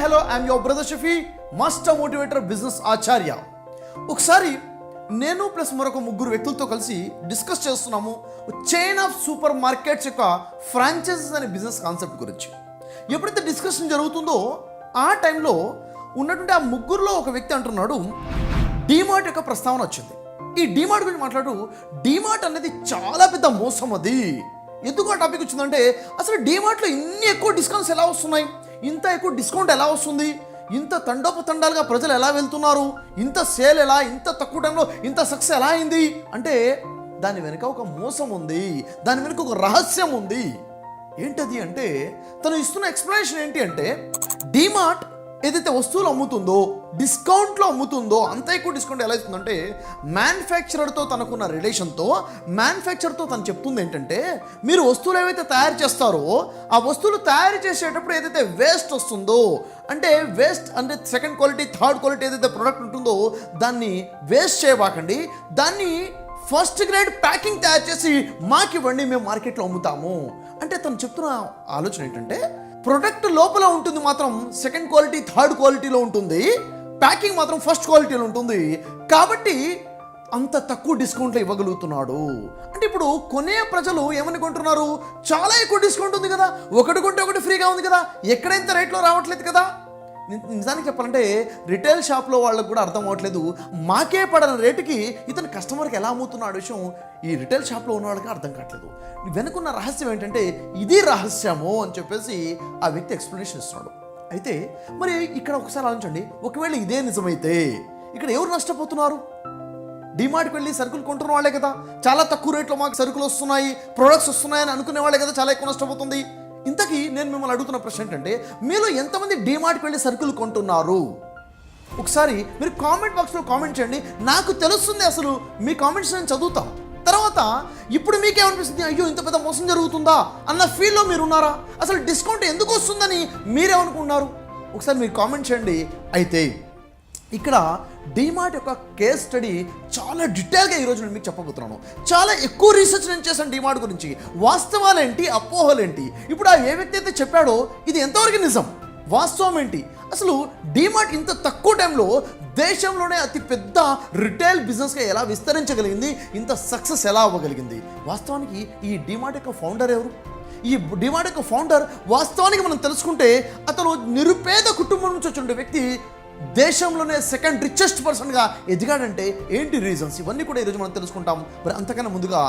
Hello I'm your brother Shafi, master motivator, business Acharya. ఒకసారి నేను plus మరొక ముగ్గురు వ్యక్తులతో కలిసి డిస్కస్ చేస్తున్నాము చైన్ ఆఫ్ సూపర్ మార్కెట్స్ యొక్క ఫ్రాంచైజీస్ అనే బిజినెస్ కాన్సెప్ట్ గురించి. ఎప్పుడైతే డిస్కషన్ జరుగుతుందో ఆ టైంలో ఉన్నటువంటి ఆ ముగ్గురులో ఒక వ్యక్తి అంటున్నాడు, డీమార్ట్ యొక్క ప్రస్తావన వచ్చింది. ఈ డీమార్ట్ గురించి మాట్లాడు, డీమార్ట్ అనేది చాలా పెద్ద మోసం. అది ఎందుకు ఆ టాపిక్ వచ్చిందంటే, అసలు డీమార్ట్లో ఇన్ని ఎక్కువ డిస్కౌంట్స్ ఎలా వస్తున్నాయి, ఇంత ఎక్కువ డిస్కౌంట్ ఎలా వస్తుంది, ఇంత తండోపతండాలుగా ప్రజలు ఎలా వెళ్తున్నారు, ఇంత సేల్ ఎలా, ఇంత తక్కువ టైంలో ఇంత సక్సెస్ ఎలా అయింది అంటే దాని వెనుక ఒక మోసం ఉంది, దాని వెనుక ఒక రహస్యం ఉంది. ఏంటది అంటే, తను ఇస్తున్న ఎక్స్ప్లెనేషన్ ఏంటి అంటే, డీమార్ట్ ఏదైతే వస్తువులు అమ్ముతుందో, డిస్కౌంట్లో అమ్ముతుందో, అంత ఎక్కువ డిస్కౌంట్ ఎలా ఇస్తుందంటే, మ్యానుఫ్యాక్చరర్తో తనకున్న రిలేషన్తో మ్యానుఫ్యాక్చరర్తో తను చెప్తుంది ఏంటంటే, మీరు వస్తువులు ఏవైతే తయారు చేస్తారో ఆ వస్తువులు తయారు చేసేటప్పుడు ఏదైతే వేస్ట్ వస్తుందో, అంటే వేస్ట్ అంటే సెకండ్ క్వాలిటీ, థర్డ్ క్వాలిటీ ఏదైతే ప్రోడక్ట్ ఉంటుందో దాన్ని వేస్ట్ చేయబాకండి, దాన్ని ఫస్ట్ గ్రేడ్ ప్యాకింగ్ తయారు చేసి మాకు ఇవ్వండి, మేము మార్కెట్లో అమ్ముతాము. అంటే తను చెప్తున్న ఆలోచన ఏంటంటే, ప్రొడక్ట్ లోపల ఉంటుంది మాత్రం సెకండ్ క్వాలిటీ, థర్డ్ క్వాలిటీలో ఉంటుంది, ప్యాకింగ్ మాత్రం ఫస్ట్ క్వాలిటీలో ఉంటుంది, కాబట్టి అంత తక్కువ డిస్కౌంట్లో ఇవ్వగలుగుతున్నాడు. అంటే ఇప్పుడు కొనే ప్రజలు ఏమని కొంటున్నారు, చాలా ఎక్కువ డిస్కౌంట్ ఉంది కదా, ఒకటి కొంటే ఒకటి ఫ్రీగా ఉంది కదా, ఎక్కడైతే రేట్లో రావట్లేదు కదా. నిజానికి చెప్పాలంటే రిటైల్ షాప్లో వాళ్ళకు కూడా అర్థం అవ్వట్లేదు, మాకే పడని రేటుకి ఇతను కస్టమర్కి ఎలా అమ్ముతున్నాడు విషయం ఈ రిటైల్ షాప్లో ఉన్న వాళ్ళకి అర్థం కావట్లేదు. వెనుకున్న రహస్యం ఏంటంటే, ఇది రహస్యము అని చెప్పేసి ఆ వ్యక్తి ఎక్స్ప్లెనేషన్ ఇస్తున్నాడు. అయితే మరి ఇక్కడ ఒకసారి ఆలోచించండి, ఒకవేళ ఇదే నిజమైతే ఇక్కడ ఎవరు నష్టపోతున్నారు? డిమార్ట్కి వెళ్ళి సరుకులు కొంటున్న వాళ్ళే కదా, చాలా తక్కువ రేట్లో మాకు సరుకులు వస్తున్నాయి, ప్రొడక్ట్స్ వస్తున్నాయని అనుకునే వాళ్ళే కదా చాలా ఎక్కువ నష్టపోతుంది. ఇంతకీ నేను మిమ్మల్ని అడుగుతున్న ప్రశ్న ఏంటంటే, మీరు ఎంతమంది డిమార్ట్కి వెళ్ళి సరుకులు కొంటున్నారు? ఒకసారి మీరు కామెంట్ బాక్స్లో కామెంట్ చేయండి, నాకు తెలుస్తుంది. అసలు మీ కామెంట్స్ నేను చదువుతాం. తర్వాత ఇప్పుడు మీకేమనిపిస్తుంది, అయ్యో ఇంత పెద్ద మోసం జరుగుతుందా అన్న ఫీల్లో మీరు ఉన్నారా? అసలు డిస్కౌంట్ ఎందుకు వస్తుందని మీరేమనుకున్నారు? ఒకసారి మీరు కామెంట్ చేయండి. అయితే ఇక్కడ డీమార్ట్ యొక్క కేస్ స్టడీ చాలా డీటెయిల్గా ఈరోజు నేను మీకు చెప్పబోతున్నాను. చాలా ఎక్కువ రీసెర్చ్ నేను చేశాను డీమార్ట్ గురించి, వాస్తవాలేంటి, అపోహలేంటి, ఇప్పుడు ఆ ఏ వ్యక్తి అయితే చెప్పాడో ఇది ఎంతవరకు నిజం, వాస్తవం ఏంటి, అసలు డీమార్ట్ ఇంత తక్కువ టైంలో దేశంలోనే అతి పెద్ద రిటైల్ బిజినెస్గా ఎలా విస్తరించగలిగింది, ఇంత సక్సెస్ ఎలా అవ్వగలిగింది. వాస్తవానికి ఈ డీమార్ట్ యొక్క ఫౌండర్ ఎవరు? ఈ డీమార్ట్ యొక్క ఫౌండర్ వాస్తవానికి మనం తెలుసుకుంటే, అతను నిరుపేద కుటుంబం నుంచి వచ్చిన వ్యక్తి దేశంలోనే సెకండ్ రిచెస్ట్ పర్సన్గా ఎదిగాడంటే ఏంటి రీజన్స్, ఇవన్నీ కూడా ఈరోజు మనం తెలుసుకుంటాం. మరి అంతకన్నా ముందుగా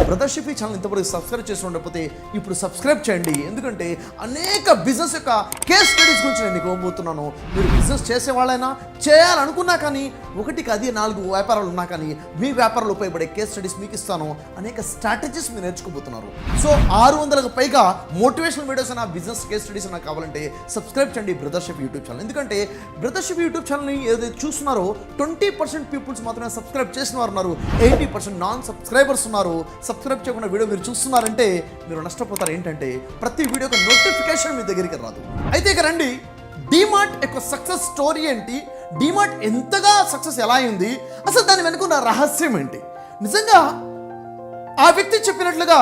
బ్రదర్ షఫీ ఛానల్ ఇంతవరకు సబ్స్క్రైబ్ చేసి ఉండకపోతే ఇప్పుడు సబ్స్క్రైబ్ చేయండి, ఎందుకంటే అనేక బిజినెస్ యొక్క కేస్ స్టడీస్ గురించి నేను మీకు ఇవ్వబోతున్నాను. మీరు బిజినెస్ చేసేవాళ్ళైనా, చేయాలనుకున్నా కానీ, ఒకటికి అది 4 వ్యాపారాలు ఉన్నా కానీ మీ వ్యాపారాలు ఉపయోగపడే కేస్ స్టడీస్ మీకు ఇస్తాను. అనేక స్ట్రాటజీస్ మీరు నేర్చుకోబోతున్నారు. సో 600కు పైగా మోటివేషనల్ వీడియోస్ అయినా, బిజినెస్ కేస్ స్టడీస్ అయినా కావాలంటే సబ్స్క్రైబ్ చేయండి బ్రదర్ షఫీ యూట్యూబ్ ఛానల్. ఎందుకంటే బ్రదర్ షఫీ యూట్యూబ్ ఛానల్ని ఏదైతే చూస్తున్నారో 20% పీపుల్స్ మాత్రమే సబ్స్క్రైబ్ చేసిన వారు ఉన్నారు, 80% నాన్ సబ్స్క్రైబర్స్ ఉన్నారు. సబ్స్క్రైబ్ చేయకుండా వీడియో మీరు చూస్తున్నారంటే మీరు నష్టపోతారు. ఏంటంటే ప్రతి వీడియోకి నోటిఫికేషన్ మీ దగ్గరికి రాదు. అయితే ఇక రండి, డీమార్ట్ యొక్క సక్సెస్ స్టోరీ ఏంటి, డీమార్ట్ ఎంతగా సక్సెస్ ఎలా అయింది, అసలు దాని వెనుక ఉన్న రహస్యం ఏంటి. నిజంగా ఆ వ్యక్తి చెప్పినట్లుగా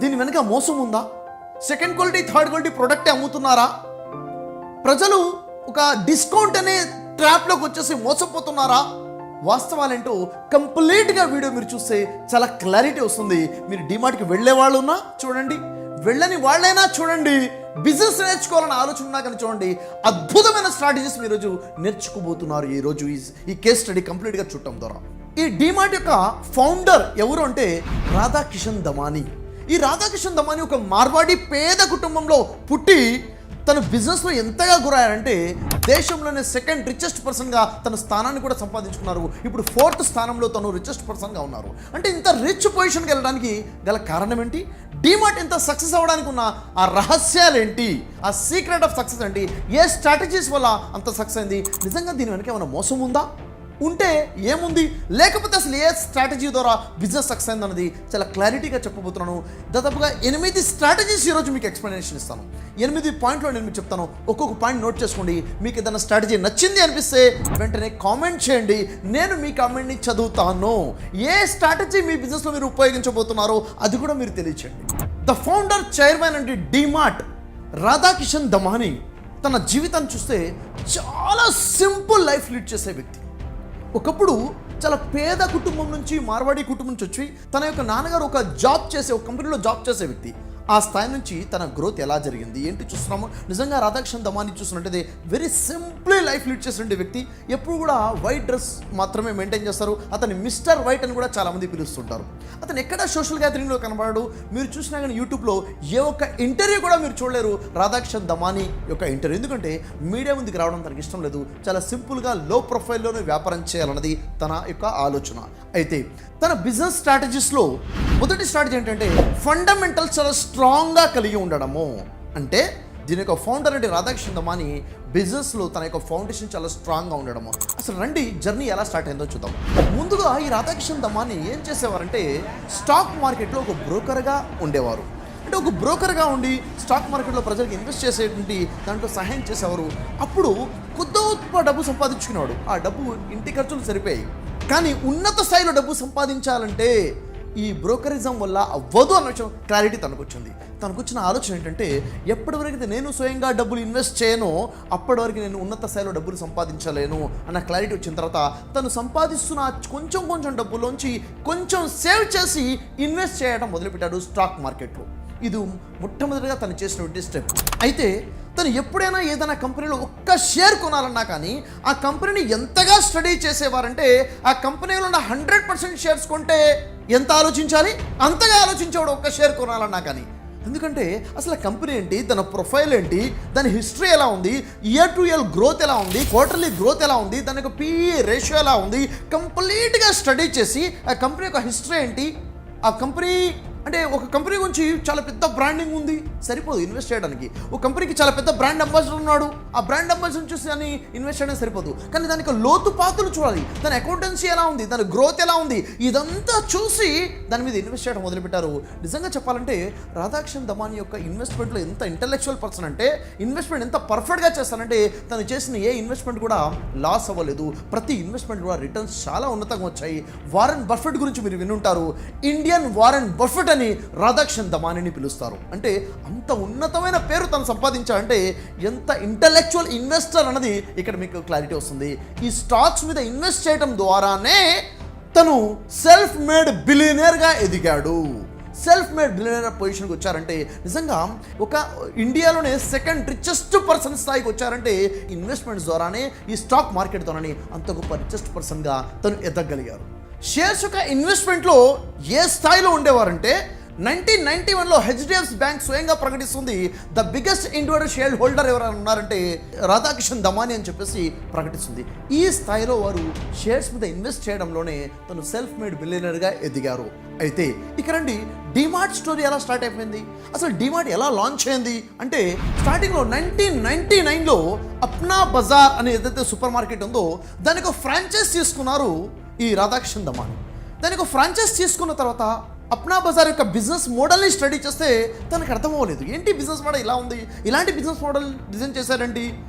దీని వెనుక మోసం ఉందా? సెకండ్ క్వాలిటీ, థర్డ్ క్వాలిటీ ప్రోడక్టే అమ్ముతున్నారా? ప్రజలు ఒక డిస్కౌంట్ అనే ట్రాప్లోకి వచ్చేసి మోసపోతున్నారా? వాస్తవాలేంటో కంప్లీట్గా వీడియో మీరు చూస్తే చాలా క్లారిటీ వస్తుంది. మీరు డిమార్ట్కి వెళ్ళే వాళ్ళు ఉన్నా చూడండి, వెళ్ళని వాళ్ళైనా చూడండి, బిజినెస్ నేర్చుకోవాలని ఆలోచన ఉన్నా కానీ చూడండి, అద్భుతమైన స్ట్రాటజీస్ మీరు ఈరోజు నేర్చుకోబోతున్నారు. ఈరోజు ఈ కేస్ స్టడీ కంప్లీట్గా చూడటం ద్వారా. ఈ డిమార్ట్ యొక్క ఫౌండర్ ఎవరు అంటే రాధాకిషన్ దమానీ. ఈ రాధాకిషన్ దమానీ ఒక మార్వాడి పేద కుటుంబంలో పుట్టి తన బిజినెస్లో ఎంతగా గురయ్యారంటే దేశంలోనే సెకండ్ రిచెస్ట్ పర్సన్గా తన స్థానాన్ని కూడా సంపాదించుకున్నారు. ఇప్పుడు 4th స్థానంలో తను రిచెస్ట్ పర్సన్గా ఉన్నారు. అంటే ఇంత రిచ్ పొజిషన్కి వెళ్ళడానికి గల కారణం ఏంటి, డీమార్ట్ ఎంత సక్సెస్ అవ్వడానికి ఉన్న ఆ రహస్యాలు ఏంటి, ఆ సీక్రెట్ ఆఫ్ సక్సెస్ ఏంటి, ఏ స్ట్రాటజీస్ వల్ల అంత సక్సెస్ అయింది, నిజంగా దీని వెనక ఏమైనా మోసం ఉందా, ఉంటే ఏముంది, లేకపోతే అసలు ఏ స్ట్రాటజీ ద్వారా బిజినెస్ సక్సెస్ అయింది అన్నది చాలా క్లారిటీగా చెప్పబోతున్నాను. దాదాపుగా 8 స్ట్రాటజీస్ ఈరోజు మీకు ఎక్స్ప్లెనేషన్ ఇస్తాను. 8 పాయింట్లు నేను మీకు చెప్తాను, ఒక్కొక్క పాయింట్ నోట్ చేసుకోండి. మీకు ఏదైనా స్ట్రాటజీ నచ్చింది అనిపిస్తే వెంటనే కామెంట్ చేయండి, నేను మీ కామెంట్ని చదువుతాను. ఏ స్ట్రాటజీ మీ బిజినెస్లో మీరు ఉపయోగించబోతున్నారో అది కూడా మీరు తెలియచేయండి. The founder, chairman and DMart Radhakishan Damani తన జీవితాన్ని చూస్తే చాలా సింపుల్ లైఫ్ లీడ్ చేసే వ్యక్తి. ఒకప్పుడు చాలా పేద కుటుంబం నుంచి, మార్వాడి కుటుంబం నుంచి వచ్చి తన యొక్క నాన్నగారు ఒక కంపెనీలో జాబ్ చేసే వ్యక్తి. ఆ స్థాయి నుంచి తన గ్రోత్ ఎలా జరిగింది ఏంటి చూస్తున్నాము. నిజంగా రాధాకృష్ణ దమాని చూస్తున్నట్టయితే వెరీ సింప్లీ లైఫ్ లీడ్ చేసిన వ్యక్తి. ఎప్పుడు కూడా వైట్ డ్రెస్ మాత్రమే మెయింటైన్ చేస్తారు. అతన్ని మిస్టర్ వైట్ అని కూడా చాలామంది పిలుస్తుంటారు. అతను ఎక్కడ సోషల్ గ్యాదరింగ్లో కనబడాడు. మీరు చూసినా కానీ యూట్యూబ్లో ఏ ఒక్క ఇంటర్వ్యూ కూడా మీరు చూడలేరు రాధాకృష్ణ దమాని యొక్క ఇంటర్వ్యూ. ఎందుకంటే మీడియా ముందుకు రావడం తనకి ఇష్టం లేదు. చాలా సింపుల్గా లో ప్రొఫైల్లోనే వ్యాపారం చేయాలన్నది తన యొక్క ఆలోచన. అయితే తన బిజినెస్ స్ట్రాటజీస్లో మొదటి స్ట్రాటజీ ఏంటంటే ఫండమెంటల్స్ చాలా స్ట్రాంగ్గా కలిగి ఉండడము. అంటే దీని యొక్క ఫౌండర్ అంటే రాధాకృష్ణ దమాని బిజినెస్లో తన యొక్క ఫౌండేషన్ చాలా స్ట్రాంగ్గా ఉండడము. అసలు రండి జర్నీ ఎలా స్టార్ట్ అయిందో చూద్దాం. ముందుగా ఈ రాధాకృష్ణ దమాని ఏం చేసేవారంటే స్టాక్ మార్కెట్లో ఒక బ్రోకర్గా ఉండేవారు. అంటే ఒక బ్రోకర్గా ఉండి స్టాక్ మార్కెట్లో ప్రజలకు ఇన్వెస్ట్ చేసేటువంటి దాంట్లో సహాయం చేసేవారు. అప్పుడు కొద్ది డబ్బు సంపాదించుకునేవాడు. ఆ డబ్బు ఇంటి ఖర్చులు సరిపోయాయి. కానీ ఉన్నత స్థాయిలో డబ్బు సంపాదించాలంటే ఈ బ్రోకరిజం వల్ల అవ్వదు అన్న విషయం క్లారిటీ తనకు వచ్చిన ఆలోచన ఏంటంటే ఎప్పటి వరకు నేను స్వయంగా డబ్బులు ఇన్వెస్ట్ చేయను అప్పటి వరకు నేను ఉన్నత స్థాయిలో డబ్బులు సంపాదించలేను అన్న క్లారిటీ వచ్చిన తర్వాత తను సంపాదిస్తున్న కొంచెం డబ్బులోంచి కొంచెం సేవ్ చేసి ఇన్వెస్ట్ చేయడం మొదలుపెట్టాడు స్టాక్ మార్కెట్లో. ఇది మొట్టమొదటిగా తను చేసినటువంటి స్టెప్. అయితే తను ఎప్పుడైనా ఏదైనా కంపెనీలో ఒక్క షేర్ కొనాలన్నా కానీ ఆ కంపెనీని ఎంతగా స్టడీ చేసేవారంటే ఆ కంపెనీలో ఉన్న 100% షేర్స్ కొంటే ఎంత ఆలోచించాలి అంతగా ఆలోచించేవాడు ఒక్క షేర్ కొనాలన్నా కానీ. ఎందుకంటే అసలు కంపెనీ ఏంటి, తన ప్రొఫైల్ ఏంటి, దాని హిస్టరీ ఎలా ఉంది, ఇయర్ టు ఇయర్ గ్రోత్ ఎలా ఉంది, క్వార్టర్లీ గ్రోత్ ఎలా ఉంది, దాని యొక్క PE రేషియో ఎలా ఉంది, కంప్లీట్గా స్టడీ చేసి ఆ కంపెనీ యొక్క హిస్టరీ ఏంటి, ఆ కంపెనీ అంటే ఒక కంపెనీ గురించి చాలా పెద్ద బ్రాండింగ్ ఉంది సరిపోదు ఇన్వెస్ట్ చేయడానికి. ఒక కంపెనీకి చాలా పెద్ద బ్రాండ్ అంబాసిడర్ ఉన్నాడు, ఆ బ్రాండ్ అంబాసిడర్ చూసి అని ఇన్వెస్ట్ చేయడం సరిపోదు. కానీ దానికి లోతుపాతులు చూడాలి, దాని అకౌంటెన్సీ ఎలా ఉంది, దాని గ్రోత్ ఎలా ఉంది, ఇదంతా చూసి దాని మీద ఇన్వెస్ట్ చేయడం మొదలుపెట్టారు. నిజంగా చెప్పాలంటే రాధాకృష్ణ దమాని యొక్క ఇన్వెస్ట్మెంట్లో ఎంత ఇంటలెక్చువల్ పర్సన్ అంటే ఇన్వెస్ట్మెంట్ ఎంత పర్ఫెక్ట్గా చేస్తానంటే తను చేసిన ఏ ఇన్వెస్ట్మెంట్ కూడా లాస్ అవ్వలేదు. ప్రతి ఇన్వెస్ట్మెంట్ కూడా రిటర్న్స్ చాలా ఉన్నతంగా వచ్చాయి. వారెన్ బఫెట్ గురించి మీరు వినుంటారు. ఇండియన్ వారెన్ బఫెట్ అని రాధాకృష్ణ దమానిని పిలుస్తారు. అంటే అంత ఉన్నతమైన పేరు తను సంపాదించాలంటే ఎంత ఇంటలెక్చువల్ ఇన్వెస్టర్ అన్నది ఇక్కడ మీకు క్లారిటీ వస్తుంది. ఈ స్టాక్స్ మీద ఇన్వెస్ట్ చేయడం ద్వారానే తను సెల్ఫ్ మేడ్ బిలియనీర్గా ఎదిగాడు. సెల్ఫ్ మేడ్ బిలియనీర్ పొజిషన్కి వచ్చారంటే నిజంగా ఒక ఇండియాలోనే సెకండ్ రిచెస్ట్ పర్సన్ స్థాయికి వచ్చారంటే ఇన్వెస్ట్మెంట్స్ ద్వారానే, ఈ స్టాక్ మార్కెట్ ద్వారానే అంత గొప్ప రిచెస్ట్ పర్సన్గా తను ఎదగలిగారు. షేర్స్ యొక్క ఇన్వెస్ట్మెంట్లో ఏ స్థాయిలో ఉండేవారంటే 1991లో HDFC బ్యాంక్ స్వయంగా ప్రకటిస్తుంది the biggest individual shareholder ఎవరైనా ఉన్నారంటే రాధాకృష్ణ దమాని అని చెప్పేసి ప్రకటిస్తుంది. ఈ స్థాయిలో వారు షేర్స్ మీద ఇన్వెస్ట్ చేయడంలోనే తను సెల్ఫ్ మేడ్ బిలియనర్గా ఎదిగారు. అయితే ఇక్కడ రండి డిమార్ట్ స్టోరీ ఎలా స్టార్ట్ అయిపోయింది, అసలు డిమార్ట్ ఎలా లాంచ్ అయింది అంటే స్టార్టింగ్లో 1999లో అప్నా బజార్ అనే ఏదైతే సూపర్ మార్కెట్ ఉందో దానికి ఒక ఫ్రాంచైజ్ తీసుకున్నారు ఈ రాధాకృష్ణ దమాని. దానికి ఒక ఫ్రాంచైజ్ తీసుకున్న తర్వాత అప్నా బజార్ యొక్క బిజినెస్ మోడల్ని స్టడీ చేస్తే తనకు అర్థం అవ్వలేదు. ఏంటి బిజినెస్ మోడల్ ఇలా ఉంది, ఇలాంటి బిజినెస్ మోడల్ డిజైన్ చేశారండి,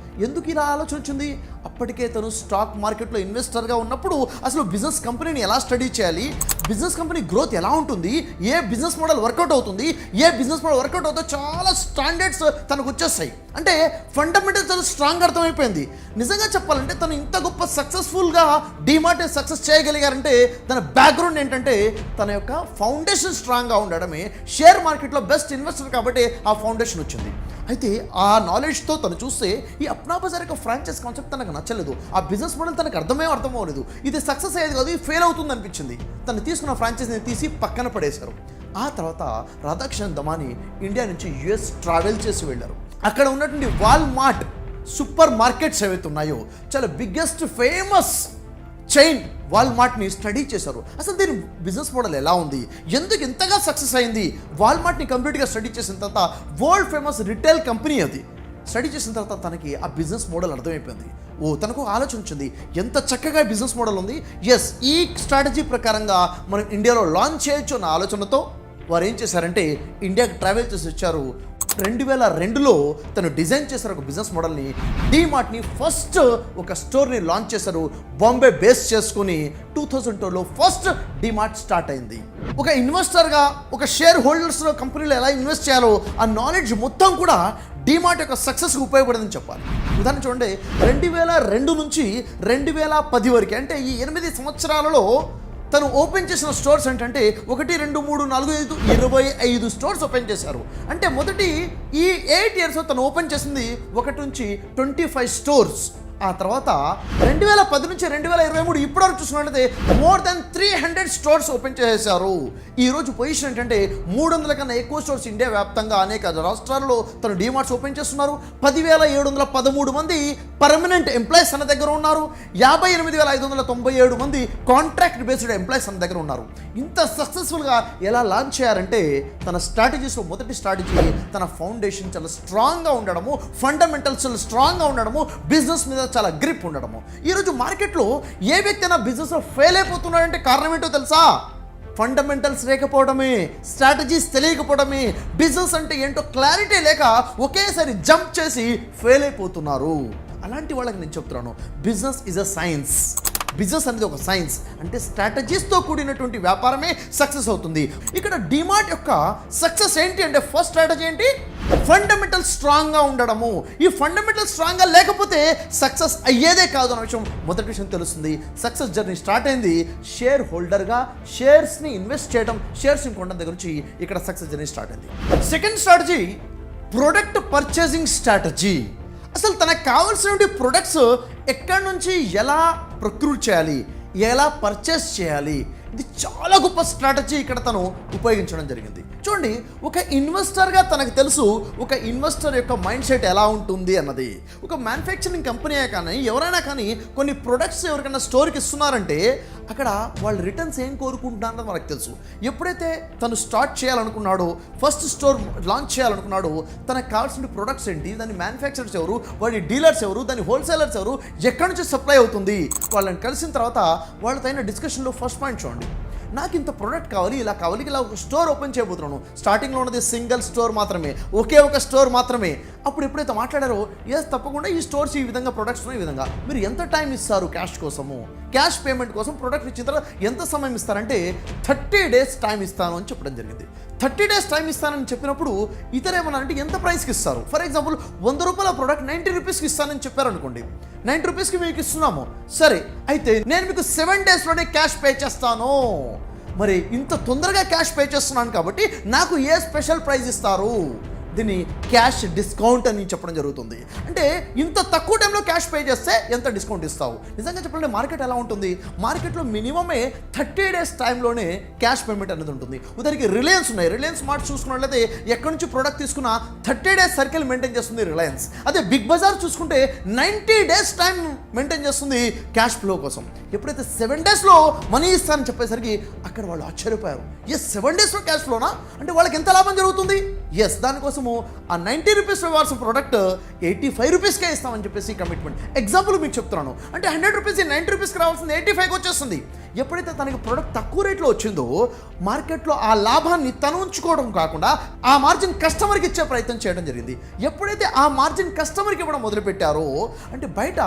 ఎందుకు ఇలా ఆలోచన వచ్చింది. అప్పటికే తను స్టాక్ మార్కెట్లో ఇన్వెస్టర్గా ఉన్నప్పుడు అసలు బిజినెస్ కంపెనీని ఎలా స్టడీ చేయాలి, బిజినెస్ కంపెనీ గ్రోత్ ఎలా ఉంటుంది, ఏ బిజినెస్ మోడల్ వర్కౌట్ అవుతుంది, ఏ బిజినెస్ మోడల్ వర్కౌట్ అవుతుందో చాలా స్టాండర్డ్స్ తనకు వచ్చేస్తాయి. అంటే ఫండమెంటల్ తను స్ట్రాంగ్ అర్థమైపోయింది. నిజంగా చెప్పాలంటే తను ఇంత గొప్ప సక్సెస్ఫుల్గా డిమార్ట్ సక్సెస్ చేయగలిగారంటే తన బ్యాక్గ్రౌండ్ ఏంటంటే తన యొక్క ఫౌండేషన్ స్ట్రాంగ్గా ఉండడమే. షేర్ మార్కెట్లో బెస్ట్ ఇన్వెస్టర్ కాబట్టి ఆ ఫౌండేషన్ వచ్చింది. అయితే ఆ నాలెడ్జ్తో తను చూస్తే ఈ అప్నా బజార్ యొక్క ఫ్రాంచైజ్ కాన్సెప్ట్ తనకు నచ్చలేదు. ఆ బిజినెస్ మోడల్ తనకు అర్థం అవ్వలేదు. ఇది సక్సెస్ అయ్యేది కాదు, ఇది ఫెయిల్ అవుతుంది అనిపించింది. తను తీసుకున్న ఫ్రాంచైజీని తీసి పక్కన పడేశారు. ఆ తర్వాత రాధాకృష్ణ దమాని ఇండియా నుంచి US ట్రావెల్ చేసి వెళ్ళారు. అక్కడ ఉన్నటువంటి వాల్మార్ట్ సూపర్ మార్కెట్స్ ఏవైతే ఉన్నాయో చాలా బిగ్గెస్ట్ ఫేమస్ చైన్ వాల్మార్ట్ని స్టడీ చేశారు. అసలు దీని బిజినెస్ మోడల్ ఎలా ఉంది, ఎందుకు ఇంతగా సక్సెస్ అయింది. వాల్మార్ట్ని కంప్లీట్గా స్టడీ చేసిన తర్వాత వరల్డ్ ఫేమస్ రిటైల్ కంపెనీ అది. స్టడీ చేసిన తర్వాత తనకి ఆ బిజినెస్ మోడల్ అర్థమైపోయింది. తనకు ఆలోచన వచ్చింది ఎంత చక్కగా బిజినెస్ మోడల్ ఉంది, ఎస్ ఈ స్ట్రాటజీ ప్రకారంగా మనం ఇండియాలో లాంచ్ చేయొచ్చు అన్న ఆలోచనతో వారు ఏం చేశారంటే ఇండియాకి ట్రావెల్ చేసి వచ్చారు. 2002లో తను డిజైన్ చేశారు ఒక బిజినెస్ మోడల్ని. డీమార్ట్ని ఫస్ట్ ఒక స్టోర్ని లాంచ్ చేశారు బాంబే బేస్ చేసుకుని. 2002లో ఫస్ట్ డీమార్ట్ స్టార్ట్ అయింది. ఒక ఇన్వెస్టర్గా ఒక షేర్ హోల్డర్స్ కంపెనీలో ఎలా ఇన్వెస్ట్ చేయాలో ఆ నాలెడ్జ్ మొత్తం కూడా డీమార్ట్ యొక్క సక్సెస్కి ఉపయోగపడిందని చెప్పాలి. ఉదాహరణ చూడండి, 2002 నుంచి 2010 వరకు అంటే ఈ 8 సంవత్సరాలలో తను ఓపెన్ చేసిన స్టోర్స్ ఏంటంటే 1, 2, 3, 4, 5, 25 స్టోర్స్ ఓపెన్ చేశారు. అంటే మొదటి ఈ 8 ఇయర్స్ తను ఓపెన్ చేసింది 1 నుంచి 25 స్టోర్స్. ఆ తర్వాత 2010 నుంచి 2023 ఇప్పటివరకు చూసుకున్నట్లయితే మోర్ దెన్ 300 స్టోర్స్ ఓపెన్ చేశారు. ఈరోజు పొజిషన్ ఏంటంటే 300 కన్నా ఎక్కువ స్టోర్స్ ఇండియా వ్యాప్తంగా అనేక రాష్ట్రాల్లో తను డీమార్ట్స్ ఓపెన్ చేస్తున్నారు. 10,713 మంది పర్మనెంట్ ఎంప్లాయీస్ తన దగ్గర ఉన్నారు. 58,597 మంది కాంట్రాక్ట్ బేస్డ్ ఎంప్లాయీస్ తన దగ్గర ఉన్నారు. ఇంత సక్సెస్ఫుల్గా ఎలా లాంచ్ చేయారంటే తన స్ట్రాటజీస్లో మొదటి స్ట్రాటజీ తన ఫౌండేషన్ చాలా స్ట్రాంగ్గా ఉండడము, ఫండమెంటల్స్ చాలా స్ట్రాంగ్గా ఉండడము, బిజినెస్ మీద చాలా గ్రిప్ ఉండడము. ఈరోజు మార్కెట్లో ఏ వ్యక్తి అయినా బిజినెస్లో ఫెయిల్ అయిపోతున్నాడంటే కారణం ఏంటో తెలుసా? ఫండమెంటల్స్ లేకపోవడమే, స్ట్రాటజీస్ తెలియకపోవడమే, బిజినెస్ అంటే ఏంటో క్లారిటీ లేక ఒకేసారి జంప్ చేసి ఫెయిల్ అయిపోతున్నారు. అలాంటి వాళ్ళకి నేను చెప్తున్నాను, business is a science. Business అనేది ఒక సైన్స్. అంటే స్ట్రాటజీస్తో కూడినటువంటి వ్యాపారమే సక్సెస్ అవుతుంది. ఇక్కడ డీమార్ట్ యొక్క సక్సెస్ ఏంటి అంటే ఫస్ట్ స్ట్రాటజీ ఏంటి? ఫండమెంటల్ స్ట్రాంగ్గా ఉండడము. ఈ ఫండమెంటల్ స్ట్రాంగ్గా లేకపోతే సక్సెస్ అయ్యేదే కాదు అన్న విషయం మొదటి విషయం తెలుస్తుంది. సక్సెస్ జర్నీ స్టార్ట్ అయింది షేర్ హోల్డర్గా షేర్స్ని ఇన్వెస్ట్ చేయడం, షేర్స్ని కొనడం దగ్గర నుంచి ఇక్కడ సక్సెస్ జర్నీ స్టార్ట్ అయింది. Second strategy product purchasing strategy. అసలు తనకు కావాల్సినటువంటి ప్రొడక్ట్స్ ఎక్కడి నుంచి ఎలా ప్రొక్యూర్ చేయాలి, ఎలా పర్చేస్ చేయాలి, ఇది చాలా గొప్ప స్ట్రాటజీ ఇక్కడ తను ఉపయోగించడం జరిగింది. చూడండి, ఒక ఇన్వెస్టర్గా తనకు తెలుసు ఒక ఇన్వెస్టర్ యొక్క మైండ్ సెట్ ఎలా ఉంటుంది అన్నది. ఒక మ్యానుఫ్యాక్చరింగ్ కంపెనీ కానీ ఎవరైనా కానీ కొన్ని ప్రొడక్ట్స్ ఎవరికైనా స్టోర్కి ఇస్తున్నారంటే అక్కడ వాళ్ళు రిటర్న్స్ ఏం కోరుకుంటున్నారన్నది మనకు తెలుసు. ఎప్పుడైతే తను స్టార్ట్ చేయాలనుకున్నాడో, ఫస్ట్ స్టోర్ లాంచ్ చేయాలనుకున్నాడో, తనకు కావాల్సిన ప్రొడక్ట్స్ ఏంటి, దాని మ్యానుఫ్యాక్చరర్స్ ఎవరు, వాడి డీలర్స్ ఎవరు, దాని హోల్సేలర్స్ ఎవరు, ఎక్కడి నుంచి సప్లై అవుతుంది, వాళ్ళని కలిసిన తర్వాత వాళ్ళతో అయిన డిస్కషన్లో ఫస్ట్ పాయింట్ చూడండి, నాకు ఇంత ప్రోడక్ట్ కావాలి, ఇలా కావాలి, ఇలా ఒక స్టోర్ ఓపెన్ చేయబోతున్నాను. స్టార్టింగ్లో ఉన్నది సింగిల్ స్టోర్ మాత్రమే, ఒకే ఒక స్టోర్ మాత్రమే. అప్పుడు ఎప్పుడైతే మాట్లాడారో, ఎస్ తప్పకుండా ఈ స్టోర్స్ ఈ విధంగా ప్రొడక్ట్స్ ఈ విధంగా, మీరు ఎంత టైం ఇస్తారు క్యాష్ కోసము, క్యాష్ పేమెంట్ కోసం ప్రొడక్ట్ ఇచ్చిన తర్వాత ఎంత సమయం ఇస్తారంటే 30 days టైం ఇస్తాను అని చెప్పడం జరిగింది. 30 days టైం ఇస్తానని చెప్పినప్పుడు ఇతరేమన్నారంటే ఎంత ప్రైస్కి ఇస్తారు. ఫర్ ఎగ్జాంపుల్ 100 రూపాయల ప్రోడక్ట్ 90 రూపీస్కి ఇస్తానని చెప్పారనుకోండి. 90 రూపీస్కి మీకు ఇస్తున్నాము, సరే అయితే నేను మీకు 7 daysలోనే క్యాష్ పే చేస్తాను. మరి ఇంత తొందరగా క్యాష్ పే చేస్తున్నాను కాబట్టి నాకు ఏ స్పెషల్ ప్రైజ్ ఇస్తారు? దీన్ని క్యాష్ డిస్కౌంట్ అని చెప్పడం జరుగుతుంది. అంటే ఇంత తక్కువ టైంలో క్యాష్ పే చేస్తే ఎంత డిస్కౌంట్ ఇస్తావు? నిజంగా చెప్పాలంటే మార్కెట్ ఎలా ఉంటుంది? మార్కెట్లో మినిమమే 30 days టైంలోనే క్యాష్ పేమెంట్ అనేది ఉంటుంది. ఉదాహరణకి రిలయన్స్ ఉన్నాయి, రిలయన్స్ మార్ట్ చూసుకున్నట్లయితే ఎక్కడి నుంచి ప్రోడక్ట్ తీసుకున్నా 30 days సర్కిల్ మెయింటైన్ చేస్తుంది రిలయన్స్. అదే బిగ్ బజార్ చూసుకుంటే 90 days టైం మెయింటైన్ చేస్తుంది క్యాష్ ఫ్లో కోసం. ఎప్పుడైతే 7 daysలో మనీ ఇస్తానని చెప్పేసరికి అక్కడ వాళ్ళు ఆశ్చర్యపోయారు. 7 daysలో క్యాష్ ఫ్లోనా అంటే వాళ్ళకి ఎంత లాభం జరుగుతుంది? దానికోసం ఆ 90 రూపీస్ ఇవ్వాల్సిన ప్రోడక్ట్ 85 రూపీస్కే ఇస్తామని చెప్పేసి కమిట్మెంట్. ఎగ్జాంపుల్ మీకు చెప్తున్నాను, అంటే 100 రూపీస్ 90 రూపీస్కి రావాల్సింది 85కి వచ్చేస్తుంది. ఎప్పుడైతే తనకి ప్రోడక్ట్ తక్కువ రేట్లో వచ్చిందో మార్కెట్లో ఆ లాభాన్ని తను ఉంచుకోవడం కాకుండా ఆ మార్జిన్ కస్టమర్కి ఇచ్చే ప్రయత్నం చేయడం జరిగింది. ఎప్పుడైతే ఆ మార్జిన్ కస్టమర్కి ఇవ్వడం మొదలుపెట్టారో, అంటే బయట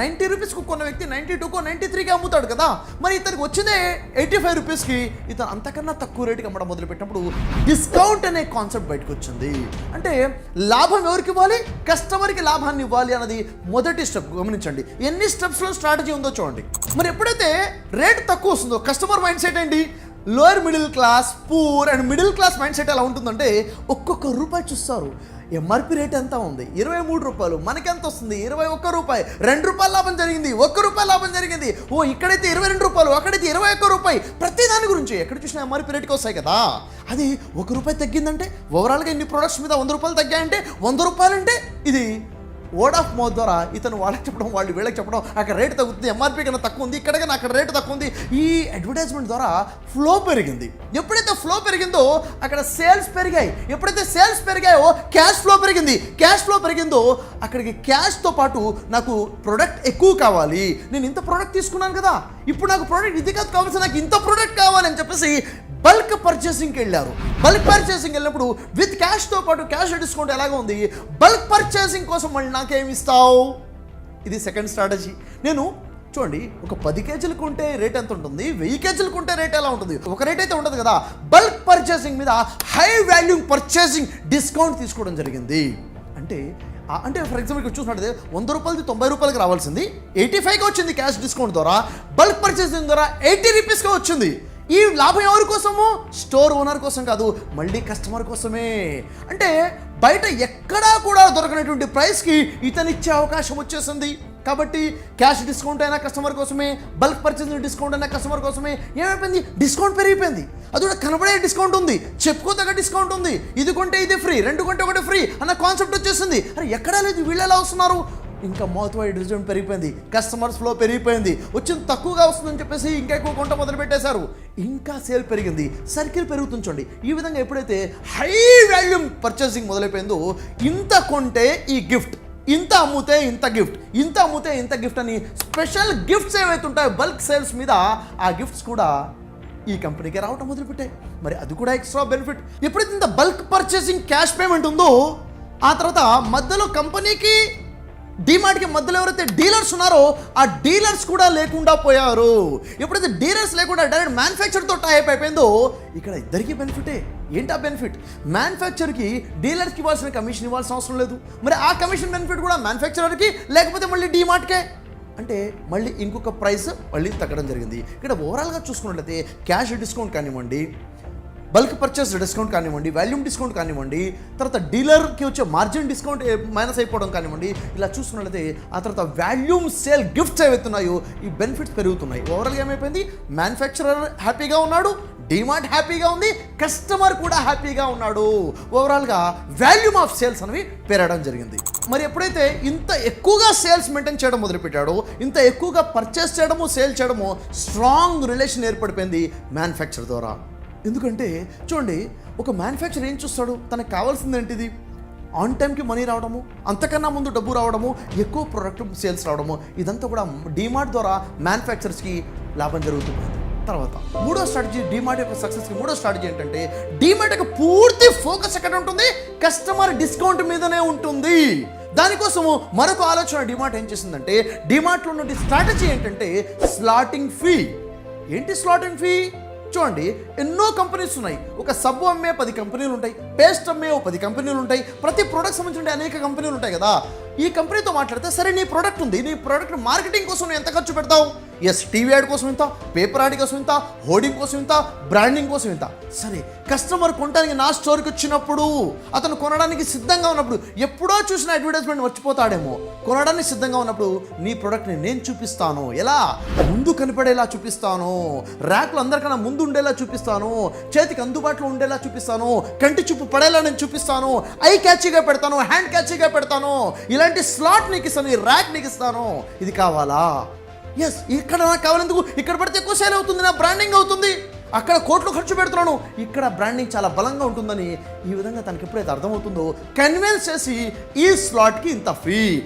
90 రూపీస్కి కొన్న వ్యక్తి 92కో 93కి అమ్ముతాడు కదా, మరి ఇతనికి వచ్చిందే 85 రూపీస్కి, ఇతను అంతకన్నా తక్కువ రేటుకి అమ్మడం మొదలుపెట్టినప్పుడు డిస్కౌంట్ అనే కాన్సెప్ట్ బయటకు వచ్చింది. అంటే లాభం ఎవరికి ఇవ్వాలి? కస్టమర్కి లాభాన్ని ఇవ్వాలి అన్నది మొదటి స్టెప్. గమనించండి ఎన్ని స్టెప్స్లో స్ట్రాటజీ ఉందో చూడండి. మరి ఎప్పుడైతే రేట్ తక్కువ వస్తుందో కస్టమర్ మైండ్ సెట్ ఏంటి? Lower middle class, poor and middle class mind set ఎలా ఉంటుందంటే ఒక్కొక్క రూపాయి చూస్తారు. ఎంఆర్పి రేట్ ఎంత ఉంది? 23 రూపాయలు. మనకెంత వస్తుంది? 21 రూపాయి. 2 రూపాయలు లాభం జరిగింది, 1 రూపాయి లాభం జరిగింది. ఇక్కడైతే 22 రూపాయలు, అక్కడైతే 21 రూపాయి. ప్రతి దాని గురించి ఎక్కడ చూసినా ఎంఆర్పి రేట్కి వస్తాయి కదా. అది 1 రూపాయి తగ్గిందంటే ఓవరాల్గా ఇన్ని ప్రొడక్ట్స్ మీద 100 రూపాయలు తగ్గాయంటే 100 రూపాయలు అంటే ఇది వర్డ్ ఆఫ్ మౌత్ ద్వారా ఇతను వాళ్ళకి చెప్పడం, వాళ్ళు వీళ్ళకి చెప్పడం, అక్కడ రేటు తగ్గుతుంది, ఎంఆర్పీ కన్నా తక్కువ ఉంది, ఇక్కడ కన్నా అక్కడ రేటు తక్కువ ఉంది. ఈ అడ్వర్టైజ్మెంట్ ద్వారా ఫ్లో పెరిగింది. ఎప్పుడైతే ఫ్లో పెరిగిందో అక్కడ సేల్స్ పెరిగాయి. ఎప్పుడైతే సేల్స్ పెరిగాయో క్యాష్ ఫ్లో పెరిగింది. క్యాష్ ఫ్లో పెరిగిందో అక్కడికి క్యాష్తో పాటు నాకు ప్రోడక్ట్ ఎక్కువ కావాలి, నేను ఇంత ప్రోడక్ట్ తీసుకున్నాను కదా, ఇప్పుడు నాకు ప్రోడక్ట్ ఇది కాదు కావాల్సి, నాకు ఇంత ప్రోడక్ట్ కావాలి అని చెప్పేసి బల్క్ పర్చేసింగ్కి వెళ్ళారు. బల్క్ పర్చేసింగ్ వెళ్ళినప్పుడు విత్ క్యాష్తో పాటు క్యాష్ డిస్కౌంట్ ఎలాగ ఉంది, బల్క్ పర్చేసింగ్ కోసం మళ్ళీ నాకేమి ఇస్తావు, ఇది సెకండ్ స్ట్రాటజీ. నేను చూడండి, ఒక 10 కేజీలు కొంటే రేట్ ఎంత ఉంటుంది, 1000 కేజీలు కొంటే రేట్ ఎలా ఉంటుంది, ఒక రేట్ అయితే ఉంటుంది కదా. బల్క్ పర్చేసింగ్ మీద హై వాల్యూ పర్చేసింగ్ డిస్కౌంట్ తీసుకోవడం జరిగింది. అంటే ఫర్ ఎగ్జాంపుల్ ఇక్కడ చూసినట్టు 100 రూపాయలది 90 రూపాయలకి రావాల్సింది 85గా వచ్చింది క్యాష్ డిస్కౌంట్ ద్వారా. బల్క్ పర్చేసింగ్ ద్వారా 80 రూపీస్గా వచ్చింది. ఈ లాభం ఎవరి కోసము? స్టోర్ ఓనర్ కోసం కాదు, మళ్ళీ కస్టమర్ కోసమే. అంటే బయట ఎక్కడా కూడా దొరకనటువంటి ప్రైస్కి ఇతనిచ్చే అవకాశం వచ్చేసింది. కాబట్టి క్యాష్ డిస్కౌంట్ అయినా కస్టమర్ కోసమే, బల్క్ పర్చేసింగ్ డిస్కౌంట్ అయినా కస్టమర్ కోసమే. ఏమైపోయింది, డిస్కౌంట్ పెరిగిపోయింది. అది కూడా కనబడే డిస్కౌంట్ ఉంది, చెప్పుకోదగ్గ డిస్కౌంట్ ఉంది. ఇది కొంటే ఇది ఫ్రీ, 2 కొంటే 1 ఫ్రీ అన్న కాన్సెప్ట్ వచ్చేసింది. అరే ఎక్కడా లేదు, వీళ్ళు ఎలా వస్తున్నారు? ఇంకా మౌత్ వైడ్ రిజల్ట్ పెరిగిపోయింది, కస్టమర్స్ ఫ్లో పెరిగిపోయింది, వచ్చింది తక్కువగా వస్తుందని చెప్పేసి ఇంకా ఎక్కువ కొంట మొదలు పెట్టేశారు. ఇంకా సేల్ పెరిగింది, సర్కిల్ పెరుగుతుంది. చూడండి, ఈ విధంగా ఎప్పుడైతే హై వాల్యూమ్ పర్చేసింగ్ మొదలైపోయిందో, ఇంత కొంటే ఈ గిఫ్ట్, ఇంత అమ్ముతే ఇంత గిఫ్ట్, ఇంత అమ్ముతే ఇంత గిఫ్ట్ అని స్పెషల్ గిఫ్ట్స్ ఏవైతే ఉంటాయో బల్క్ సేల్స్ మీద, ఆ గిఫ్ట్స్ కూడా ఈ కంపెనీకి రావటం మొదలుపెట్టాయి. మరి అది కూడా ఎక్స్ట్రా బెనిఫిట్. ఎప్పుడైతే ఇంత బల్క్ పర్చేసింగ్ క్యాష్ పేమెంట్ ఉందో, ఆ తర్వాత మధ్యలో కంపెనీకి డిమార్ట్కి మధ్యలో ఎవరైతే డీలర్స్ ఉన్నారో ఆ డీలర్స్ కూడా లేకుండా పోయారు. ఎప్పుడైతే డీలర్స్ లేకుండా డైరెక్ట్ మ్యానుఫ్యాక్చర్తో టైప్ అయిపోయిందో, ఇక్కడ ఇద్దరికి బెనిఫిటే. ఏంటా బెనిఫిట్? మ్యానుఫ్యాక్చర్కి డీలర్కి ఇవ్వాల్సిన కమిషన్ ఇవ్వాల్సిన అవసరం లేదు. మరి ఆ కమిషన్ బెనిఫిట్ కూడా మ్యానుఫ్యాక్చరర్కి, లేకపోతే మళ్ళీ డిమార్ట్కే. అంటే మళ్ళీ ఇంకొక ప్రైస్ మళ్ళీ తగ్గడం జరిగింది. ఇక్కడ ఓవరాల్గా చూసుకున్నట్లయితే క్యాష్ డిస్కౌంట్ కానివ్వండి, బల్క్ పర్చేస్ డిస్కౌంట్ కానివ్వండి, వాల్యూమ్ డిస్కౌంట్ కానివ్వండి, తర్వాత డీలర్కి వచ్చే మార్జిన్ డిస్కౌంట్ మైనస్ అయిపోవడం కానివ్వండి, ఇలా చూసుకున్నట్లయితే ఆ తర్వాత వాల్యూమ్ సేల్ గిఫ్ట్స్ ఏవైతున్నాయో ఈ బెనిఫిట్స్ పెరుగుతున్నాయి. ఓవరాల్గా ఏమైపోయింది, మ్యానుఫ్యాక్చరర్ హ్యాపీగా ఉన్నాడు, డిమార్ట్ హ్యాపీగా ఉంది, కస్టమర్ కూడా హ్యాపీగా ఉన్నాడు. ఓవరాల్గా వాల్యూమ్ ఆఫ్ సేల్స్ అనేవి పెరగడం జరిగింది. మరి ఎప్పుడైతే ఇంత ఎక్కువగా సేల్స్ మెయింటైన్ చేయడం మొదలుపెట్టాడో, ఇంత ఎక్కువగా పర్చేస్ చేయడము సేల్ చేయడము, స్ట్రాంగ్ రిలేషన్ ఏర్పడిపోయింది మ్యానుఫ్యాక్చర్ ద్వారా. ఎందుకంటే చూడండి, ఒక మ్యానుఫ్యాక్చర్ ఏం చూస్తాడు, తనకు కావాల్సింది ఏంటిది, ఆన్ టైంకి మనీ రావడము, అంతకన్నా ముందు డబ్బు రావడము, ఎక్కువ ప్రొడక్ట్ సేల్స్ రావడము. ఇదంతా కూడా డిమార్ట్ ద్వారా మ్యానుఫ్యాక్చర్స్కి లాభం జరుగుతుంది. తర్వాత మూడో స్ట్రాటజీ, డిమార్ట్ యొక్క సక్సెస్కి మూడో స్ట్రాటజీ ఏంటంటే, డిమార్ట్ యొక్క పూర్తి ఫోకస్ ఎక్కడ ఉంటుంది, కస్టమర్ డిస్కౌంట్ మీదనే ఉంటుంది. దానికోసము మరొక ఆలోచన డిమార్ట్ ఏం చేసిందంటే, డిమార్ట్లో ఉన్న స్ట్రాటజీ ఏంటంటే స్లాటింగ్ ఫీ. ఏంటి స్లాటింగ్ ఫీ? చూడండి, ఎన్నో కంపెనీస్ ఉన్నాయి. ఒక సబ్బు అమ్మే 10 కంపెనీలు ఉంటాయి, పేస్ట్ అమ్మే 10 కంపెనీలు ఉంటాయి, ప్రతి ప్రోడక్ట్ సంబంధించిన అనేక కంపెనీలు ఉంటాయి కదా. ఈ కంపెనీతో మాట్లాడితే, సరే నీ ప్రోడక్ట్ ఉంది, నీ ప్రోడక్ట్ మార్కెటింగ్ కోసం నువ్వు ఎంత ఖర్చు పెడతావు? ఎస్, టీవీ యాడ్ కోసం ఇంత, పేపర్ యాడ్ కోసం ఇంత, హోర్డింగ్ కోసం ఇంత, బ్రాండింగ్ కోసం ఇంత. సరే, కస్టమర్ కొనడానికి నా స్టోర్కి వచ్చినప్పుడు, అతను కొనడానికి సిద్ధంగా ఉన్నప్పుడు, ఎప్పుడో చూసిన అడ్వర్టైజ్మెంట్ మర్చిపోతాడేమో, కొనడానికి సిద్ధంగా ఉన్నప్పుడు నీ ప్రోడక్ట్ని నేను చూపిస్తాను. ఎలా? ముందు కనపడేలా చూపిస్తాను, ర్యాక్లో అందరికన్నా ముందు ఉండేలా చూపిస్తాను, చేతికి అందుబాటులో ఉండేలా చూపిస్తాను, కంటి చూపు పడేలా నేను చూపిస్తాను, ఐ క్యాచీగా పెడతాను, హ్యాండ్ క్యాచీగా పెడతాను, ఇలాంటి స్లాట్ నీకు ఇస్తాను, ఈ ర్యాక్ నీకు ఇస్తాను. ఇది కావాలా? ఎస్, ఇక్కడ నాకు కావాలందుకు, ఇక్కడ పడితే ఎక్కువ సేల్ అవుతుంది, నా బ్రాండింగ్ అవుతుంది, అక్కడ కోట్లు ఖర్చు పెడుతున్నాను, ఇక్కడ బ్రాండింగ్ చాలా బలంగా ఉంటుందని. ఈ విధంగా తనకి ఎప్పుడైతే అర్థమవుతుందో, కన్విన్స్ చేసి ఈ స్లాట్కి ఇంత ఫీ,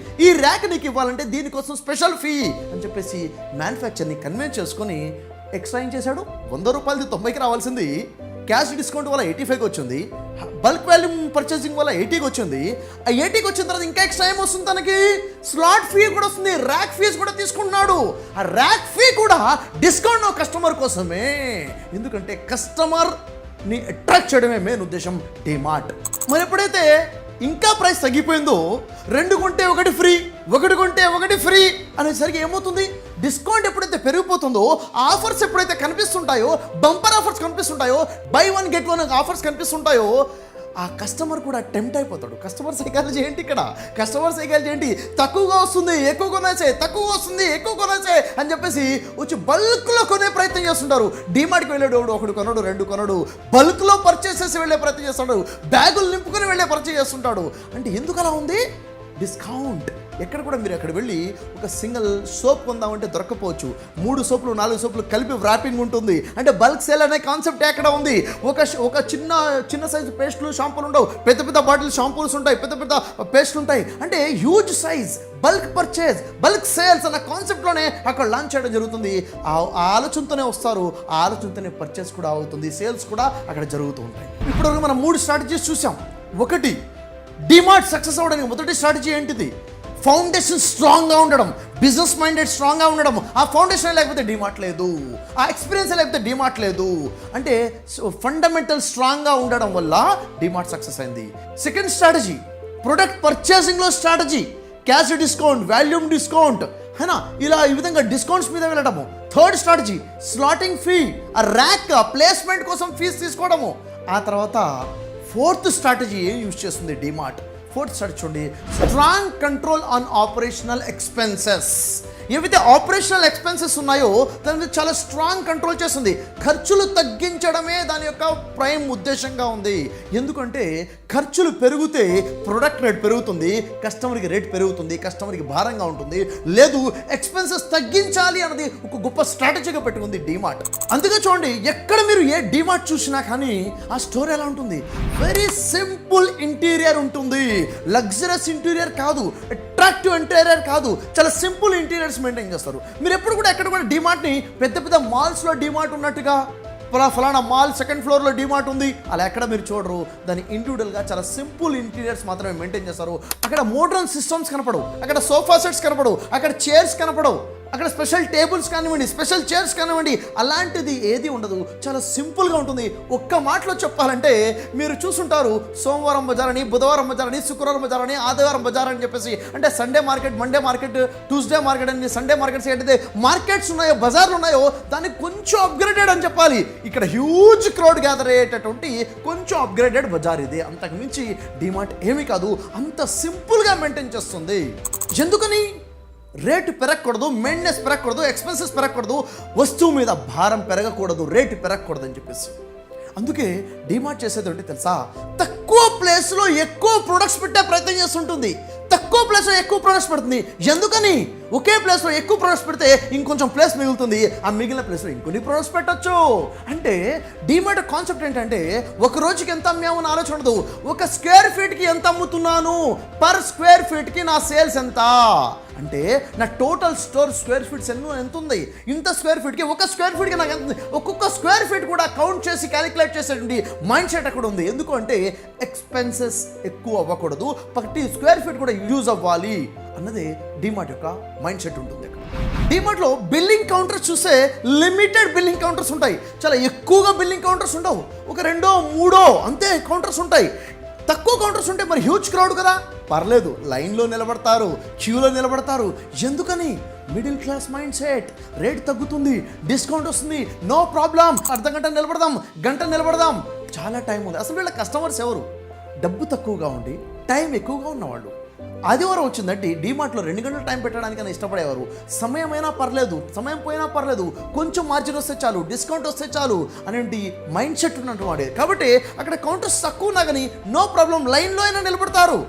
ఈ ర్యాక్ నీకు ఇవ్వాలంటే దీనికోసం స్పెషల్ ఫీ అని చెప్పేసి మ్యానుఫ్యాక్చర్ని కన్విన్స్ చేసుకొని ఎక్స్ట్రా ఏం చేశాడు, 100 రూపాయలది 90కి రావాల్సింది క్యాష్ డిస్కౌంట్ వల్ల 85కి వచ్చింది, బల్క్ వాల్యూమ్ పర్చేసింగ్ వల్ల 80కి వచ్చింది. ఆ 80కి వచ్చిన తర్వాత ఇంకా ఎక్స్ట్రా ఏం వస్తుంది తనకి, స్లాట్ ఫీ కూడా వస్తుంది, ర్యాక్ ఫీస్ కూడా తీసుకుంటున్నాడు. ఆ ర్యాక్ ఫీ కూడా డిస్కౌంట్ కస్టమర్ కోసమే. ఎందుకంటే కస్టమర్ని అట్రాక్ట్ చేయడమే మెయిన్ ఉద్దేశం డిమార్ట్. మరి ఎప్పుడైతే ఇంకా ప్రైస్ తగ్గిపోయిందో, 2 కొంటే 1 ఫ్రీ, 1 కొంటే 1 ఫ్రీ అనేసరికి ఏమవుతుంది, డిస్కౌంట్ ఎప్పుడైతే పెరిగిపోతుందో, ఆఫర్స్ ఎప్పుడైతే కనిపిస్తుంటాయో, బంపర్ ఆఫర్స్ కనిపిస్తుంటాయో, బై 1 గెట్ 1 ఆఫర్స్ కనిపిస్తుంటాయో, ఆ కస్టమర్ కూడా టెంప్ట్ అయిపోతాడు. కస్టమర్ సైకాలజీ ఏంటి ఇక్కడ? కస్టమర్ సైకాలజీ ఏంటి? తక్కువగా వస్తుంది ఎక్కువ కొనేసే, తక్కువ వస్తుంది ఎక్కువ కొనేసే అని చెప్పేసి వచ్చి బల్క్లో కొనే ప్రయత్నం చేస్తుంటారు. డిమార్ట్కి వెళ్ళాడు, 1 కొనడు, 2 కొనడు, బల్క్లో పర్చేస్ చేసి వెళ్ళే ప్రయత్నం చేస్తాడు, బ్యాగులు నింపుకొని వెళ్ళే పర్చేస్ చేస్తుంటాడు. అంటే ఎందుకు అలా ఉంది? డిస్కౌంట్. ఎక్కడ కూడా మీరు అక్కడ వెళ్ళి ఒక సింగిల్ సోప్ కొందామంటే దొరకపోవచ్చు, 3 సోపులు 4 సోపులు కలిపి వ్రాపింగ్ ఉంటుంది. అంటే బల్క్ సేల్ అనే కాన్సెప్ట్ ఎక్కడ ఉంది? ఒక చిన్న సైజు పేస్టులు షాంపూలు ఉండవు, పెద్ద పెద్ద బాటిల్ షాంపూల్స్ ఉంటాయి, పెద్ద పెద్ద పేస్టులు ఉంటాయి. అంటే huge size bulk purchase, bulk sales అన్న కాన్సెప్ట్లోనే అక్కడ లాంచ్ చేయడం జరుగుతుంది. ఆ ఆలోచనతోనే వస్తారు, ఆ ఆలోచనతోనే పర్చేస్ కూడా అవుతుంది, సేల్స్ కూడా అక్కడ జరుగుతూ ఉంటాయి. ఇప్పటివరకు మనం 3 స్ట్రాటజీస్ చూసాం. ఒకటి, డిమార్ట్ సక్సెస్ అవ్వడానికి మొదటి స్ట్రాటజీ ఏంటిది? ఫౌండేషన్ స్ట్రాంగ్గా ఉండడం, బిజినెస్ మైండెడ్ స్ట్రాంగ్గా ఉండడం. ఆ ఫౌండేషన్ లేకపోతే డిమార్ట్ లేదు, ఆ ఎక్స్పీరియన్స్ లేకపోతే డిమార్ట్ లేదు. అంటే ఫండమెంటల్ స్ట్రాంగ్గా ఉండడం వల్ల డిమార్ట్ సక్సెస్ అయింది. సెకండ్ స్ట్రాటజీ, ప్రొడక్ట్ పర్చేసింగ్లో strategy, cash discount, volume discount, హేనా, ఇలా ఈ విధంగా డిస్కౌంట్స్ మీద వెళ్ళడము. థర్డ్ స్ట్రాటజీ, స్లాటింగ్ ఫీ, ఆ ర్యాక్ ప్లేస్మెంట్ కోసం ఫీజు తీసుకోవడము. ఆ తర్వాత ఫోర్త్ స్ట్రాటజీ ఏం యూజ్ చేస్తుంది డిమార్ట్? ఫోర్త్ స్ట్రాటజీ చూడండి, strong control on operational expenses. ఏవైతే ఆపరేషనల్ ఎక్స్పెన్సెస్ ఉన్నాయో దాని మీద చాలా స్ట్రాంగ్ కంట్రోల్ చేస్తుంది. ఖర్చులు తగ్గించడమే దాని యొక్క ప్రైమ్ ఉద్దేశంగా ఉంది. ఎందుకంటే ఖర్చులు పెరిగితే ప్రొడక్ట్ రేట్ పెరుగుతుంది, కస్టమర్కి రేట్ పెరుగుతుంది, కస్టమర్కి భారంగా ఉంటుంది. లేదు, ఎక్స్పెన్సెస్ తగ్గించాలి అన్నది ఒక గొప్ప స్ట్రాటజీగా పెట్టుకుంది డిమార్ట్. అందుకే చూడండి, ఎక్కడ మీరు ఏ డిమార్ట్ చూసినా కానీ ఆ స్టోర్ ఎలా ఉంటుంది? వెరీ సింపుల్ ఇంటీరియర్ ఉంటుంది, లగ్జరస్ ఇంటీరియర్ కాదు, అట్రాక్టివ్ ఇంటీరియర్ కాదు, చాలా సింపుల్ ఇంటీరియర్స్ మెయింటైన్ చేస్తారు. మీరు ఎప్పుడు కూడా ఎక్కడ కూడా డిమార్ట్ని పెద్ద పెద్ద మాల్స్లో డిమార్ట్ ఉన్నట్టుగా ఫలానా మాల్ సెకండ్ ఫ్లోర్లో డిమార్ట్ ఉంది అలా ఎక్కడ మీరు చూడరు. దాని ఇండివిజువల్గా చాలా సింపుల్ ఇంటీరియర్స్ మాత్రమే మెయింటైన్ చేస్తారు. అక్కడ మోడ్రన్ సిస్టమ్స్ కనపడవు, అక్కడ సోఫా సెట్స్ కనపడవు, అక్కడ చైర్స్ కనపడవు, అక్కడ స్పెషల్ టేబుల్స్ కానివ్వండి, స్పెషల్ చైర్స్ కానివ్వండి, అలాంటిది ఏది ఉండదు. చాలా సింపుల్గా ఉంటుంది. ఒక్క మాటలో చెప్పాలంటే మీరు చూసుంటారు, సోమవారం బజార్ అని, బుధవారం బజార్ అని, శుక్రవారం బజార్ అని, ఆదివారం బజార్ అని చెప్పేసి. అంటే Sunday market, Monday market, Tuesday market అని, సండే మార్కెట్స్ ఏంటంటే మార్కెట్స్ ఉన్నాయో, బజార్లు ఉన్నాయో దాన్ని కొంచెం అప్గ్రేడెడ్ అని చెప్పాలి. ఇక్కడ హ్యూజ్ క్రౌడ్ గ్యాదర్ అయ్యేటటువంటి కొంచెం అప్గ్రేడెడ్ బజార్ ఇది. అంతకు మించి డిమార్ట్ ఏమీ కాదు, అంత సింపుల్గా మెయింటైన్ చేస్తుంది. ఎందుకని? రేటు పెరగకూడదు, మెయింటెనెన్స్ పెరగకూడదు, ఎక్స్పెన్సెస్ పెరగకూడదు, వస్తువు మీద భారం పెరగకూడదు, రేటు పెరగకూడదు అని చెప్పేసి. అందుకే డిమార్ట్ చేసేది ఏంటి తెలుసా? తక్కువ ప్లేస్లో ఎక్కువ ప్రొడక్ట్స్ పెట్టే ప్రయత్నం చేస్తుంటుంది, తక్కువ ప్లేస్లో ఎక్కువ ప్రొడక్ట్స్ పెడుతుంది. ఎందుకని? ఒకే ప్లేస్లో ఎక్కువ ప్రొడక్ట్స్ పెడితే ఇంకొంచెం ప్లేస్ మిగులుతుంది, ఆ మిగిలిన ప్లేస్లో ఇంకొన్ని ప్రొడక్ట్స్ పెట్టచ్చు. అంటే డిమార్ట్ కాన్సెప్ట్ ఏంటంటే ఒక రోజుకి ఎంత అమ్మాము అని ఆలోచన ఉండదు, ఒక స్క్వేర్ ఫీట్కి ఎంత అమ్ముతున్నాను, పర్ స్క్వేర్ ఫీట్కి నా సేల్స్ ఎంత, అంటే నా టోటల్ స్టోర్ స్క్వేర్ ఫీట్స్ ఎంత ఉంది, ఇంత స్క్వేర్ ఫీట్కి, ఒక స్క్వేర్ ఫీట్కి నాకు ఎంత ఉంది, ఒక్కొక్క స్క్వేర్ ఫీట్ కూడా కౌంట్ చేసి క్యాలిక్యులేట్ చేసేటువంటి మైండ్ సెట్ అక్కడ ఉంది. ఎందుకు అంటే ఎక్స్పెన్సెస్ ఎక్కువ అవ్వకూడదు, ప్రతి స్క్వేర్ ఫీట్ కూడా యూజ్ అవ్వాలి అన్నది డిమార్ట్ యొక్క మైండ్ సెట్ ఉంటుంది. డిమార్ట్లో బిల్లింగ్ కౌంటర్స్ చూస్తే లిమిటెడ్ బిల్లింగ్ కౌంటర్స్ ఉంటాయి, చాలా ఎక్కువగా బిల్లింగ్ కౌంటర్స్ ఉండవు, ఒక 2-3 అంతే కౌంటర్స్ ఉంటాయి. తక్కువ కౌంటర్స్ ఉంటే మరి హ్యూజ్ క్రౌడ్ కదా, పర్లేదు, లైన్లో నిలబడతారు, క్యూలో నిలబడతారు. ఎందుకని? Middle class mind set. Rate తగ్గుతుంది, డిస్కౌంట్ వస్తుంది, నో ప్రాబ్లం, అర్ధ గంట నిలబడదాం, గంట నిలబడదాం, చాలా టైం ఉంది. అసలు వీళ్ళ కస్టమర్స్ ఎవరు? డబ్బు తక్కువగా ఉండి టైం ఎక్కువగా ఉన్నవాళ్ళు. ఆదివారం వచ్చిందంటే డిమార్ట్లో 2 గంటల టైం పెట్టడానికైనా ఇష్టపడేవారు. సమయమైనా పర్లేదు, సమయం పోయినా పర్లేదు, కొంచెం మార్జిన్ వస్తే చాలు, డిస్కౌంట్ వస్తే చాలు అనేటి మైండ్ సెట్ ఉన్నట్టు వాడే. కాబట్టి అక్కడ కౌంటర్స్ తక్కువ ఉన్నా కానీ నో ప్రాబ్లం, లైన్లో అయినా నిలబడతారు.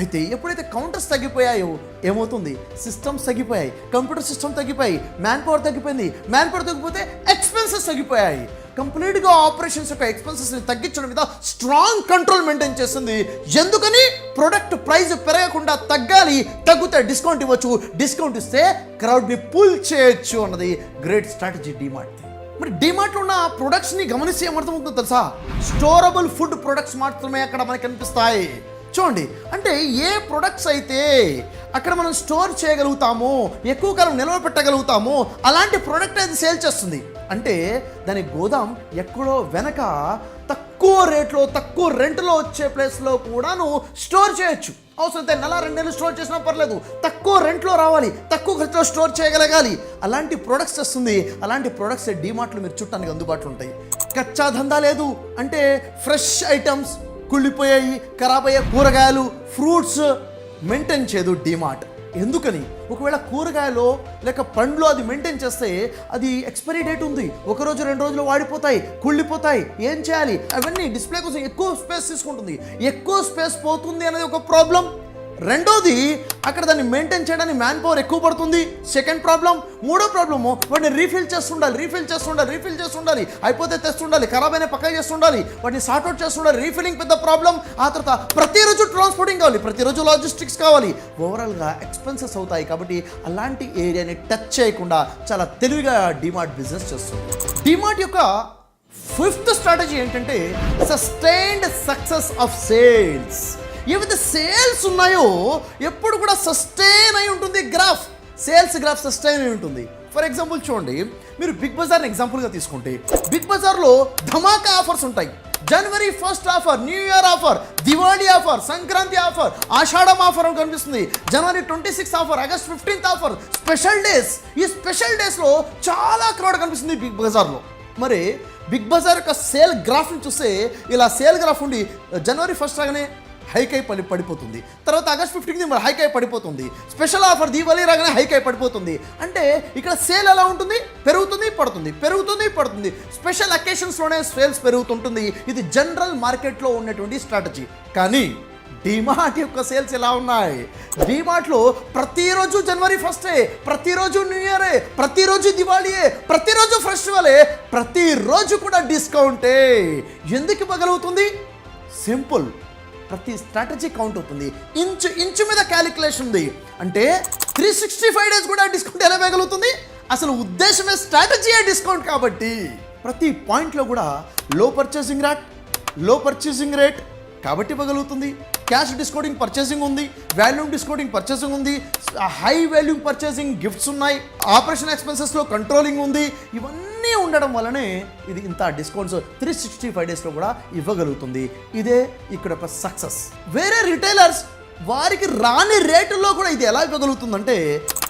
అయితే ఎప్పుడైతే కౌంటర్స్ తగ్గిపోయాయో ఏమవుతుంది? సిస్టమ్స్ తగ్గిపోయాయి, కంప్యూటర్ సిస్టమ్ తగ్గిపోయాయి, మ్యాన్ పవర్ తగ్గిపోయింది, మ్యాన్ పవర్ తగ్గిపోతే ఎక్స్పెన్సెస్ తగ్గిపోయాయి. కంప్లీట్గా ఆపరేషన్స్ యొక్క ఎక్స్పెన్సెస్ని తగ్గించడం మీద స్ట్రాంగ్ కంట్రోల్ మెయింటైన్ చేస్తుంది. ఎందుకని? ప్రొడక్ట్ ప్రైస్ పెరగకుండా తగ్గాలి, తగ్గితే డిస్కౌంట్ ఇవ్వచ్చు, డిస్కౌంట్ ఇస్తే క్రౌడ్ని పుల్ చేయొచ్చు అన్నది గ్రేట్ స్ట్రాటజీ డిమార్ట్. మరి డిమార్ట్లో ఉన్న ప్రొడక్ట్స్ని గమనిస్తే ఏమర్థమవుతుందో తెలుసా? స్టోరబుల్ ఫుడ్ ప్రొడక్ట్స్ మాత్రమే అక్కడ మనకు కనిపిస్తాయి. చూడండి, అంటే ఏ ప్రొడక్ట్స్ అయితే అక్కడ మనం స్టోర్ చేయగలుగుతామో, ఎక్కువ కాలం నిల్వ పెట్టగలుగుతామో అలాంటి ప్రోడక్ట్ అయితే సేల్ చేస్తుంది. అంటే దాని గోదాం ఎక్కడో వెనక తక్కువ రేట్లో, తక్కువ రెంట్లో వచ్చే ప్లేస్లో కూడాను స్టోర్ చేయొచ్చు. అవసరమైతే 1-2 నెలలు స్టోర్ చేసినా పర్లేదు, తక్కువ రెంట్లో రావాలి, తక్కువ ఖర్చులో స్టోర్ చేయగలగాలి, అలాంటి ప్రొడక్ట్స్ వస్తుంది. అలాంటి ప్రొడక్ట్స్ డిమార్ట్లో మీరు చుట్టానికి అందుబాటులో ఉంటాయి. కచ్చా దందా లేదు, అంటే ఫ్రెష్ ఐటమ్స్, కుళ్ళిపోయాయి, ఖరాబ్ అయ్యే కూరగాయలు, ఫ్రూట్స్ మెయింటైన్ చేయదు డిమార్ట్. ఎందుకని? ఒకవేళ కూరగాయలో లేక పండ్లో అది మెయింటైన్ చేస్తే అది ఎక్స్పైరీ డేట్ ఉంది, 1 రోజు 2 రోజులు వాడిపోతాయి, కుళ్ళిపోతాయి, ఏం చేయాలి? అవన్నీ డిస్ప్లే కోసం ఎక్కువ స్పేస్ తీసుకుంటుంది, ఎక్కువ స్పేస్ పోతుంది అనేది ఒక ప్రాబ్లం. రెండోది అక్కడ దాన్ని మెయింటైన్ చేయడానికి మ్యాన్ పవర్ ఎక్కువ పడుతుంది, సెకండ్ ప్రాబ్లం. మూడో ప్రాబ్లము వాటిని రీఫిల్ చేస్తుండాలి, అయిపోతే తెస్తుండాలి, ఖరాబ్ అయినా పక్క చేస్తుండాలి, వాటిని సార్ట్అవుట్ చేస్తుండాలి, రీఫిలింగ్ పెద్ద ప్రాబ్లం. ఆ తర్వాత ప్రతిరోజు ట్రాన్స్పోర్టింగ్ కావాలి, ప్రతిరోజు లాజిస్టిక్స్ కావాలి, ఓవరాల్గా ఎక్స్పెన్సెస్ అవుతాయి. కాబట్టి అలాంటి ఏరియాని టచ్ చేయకుండా చాలా తెలివిగా డిమార్ట్ బిజినెస్ చేస్తుంది. డిమార్ట్ యొక్క ఫిఫ్త్ స్ట్రాటజీ ఏంటంటే సస్టైన్డ్ సక్సెస్ ఆఫ్ సేల్స్. ఏవైతే సేల్స్ ఉన్నాయో ఎప్పుడు కూడా సస్టైన్ అయి ఉంటుంది గ్రాఫ్, సేల్స్ గ్రాఫ్ సస్టైన్ అయి ఉంటుంది. ఫర్ ఎగ్జాంపుల్ చూడండి, మీరు బిగ్ బజార్ని ఎగ్జాంపుల్గా తీసుకుంటే బిగ్ బజార్లో ధమాకా ఆఫర్స్ ఉంటాయి. జనవరి 1st offer, new year offer, Diwali offer, Sankranti offer, Ashadam offer అని కనిపిస్తుంది. జనవరి 26 offer, August 15 offer, special days. ఈ స్పెషల్ డేస్లో చాలా క్రౌడ్ కనిపిస్తుంది బిగ్ బజార్లో. మరి బిగ్ బజార్ యొక్క సేల్ గ్రాఫ్ని చూస్తే ఇలా సేల్ గ్రాఫ్ ఉండి జనవరి 1st రాగానే హైక్ అయి పడిపోతుంది, తర్వాత ఆగస్ట్ 15కి మరి హైక్ అయి పడిపోతుంది, స్పెషల్ ఆఫర్ దీపావళి రాగానే హైక్ అయి పడిపోతుంది. అంటే ఇక్కడ సేల్ ఎలా ఉంటుంది? పెరుగుతుంది పడుతుంది. స్పెషల్ అకేషన్స్లోనే సేల్స్ పెరుగుతుంటుంది. ఇది జనరల్ మార్కెట్లో ఉన్నటువంటి స్ట్రాటజీ. కానీ డిమార్ట్ యొక్క సేల్స్ ఎలా ఉన్నాయి? డిమార్ట్లో ప్రతిరోజు జనవరి 1st, ప్రతిరోజు న్యూ ఇయరే, ప్రతిరోజు దివాళీయే, ప్రతిరోజు ఫెస్టివలే, ప్రతిరోజు కూడా డిస్కౌంటే. ఎందుకు ఇవ్వగలుగుతుంది? సింపుల్, ప్రతి స్ట్రాటజీ కౌంట్ అవుతుంది. ఇంచు మీద క్యాలిక్యులేషన్ ఉంది. అంటే 365 డేస్ కూడా డిస్కౌంట్ ఎలా ఇవ్వగలుగుతుంది? అసలు ఉద్దేశమే స్ట్రాటజీయే డిస్కౌంట్. కాబట్టి ప్రతి పాయింట్లో కూడా లో పర్చేసింగ్ రేట్ కాబట్టి ఇవ్వగలుగుతుంది. క్యాష్ డిస్కౌంటింగ్ పర్చేసింగ్ ఉంది, వాల్యూమ్ డిస్కౌంటింగ్ పర్చేసింగ్ ఉంది, హై వాల్యూమ్ పర్చేసింగ్ గిఫ్ట్స్ ఉన్నాయి, ఆపరేషన్ ఎక్స్పెన్సెస్లో కంట్రోలింగ్ ఉంది. ఇవన్నీ ఉండడం వల్లనే ఇది ఇంత డిస్కౌంట్స్ 365 డేస్లో కూడా ఇవ్వగలుగుతుంది. ఇదే ఇక్కడ ఒక సక్సెస్. వేరే రిటైలర్స్ వారికి రాని రేటుల్లో కూడా ఇది ఎలా ఇవ్వగలుగుతుందంటే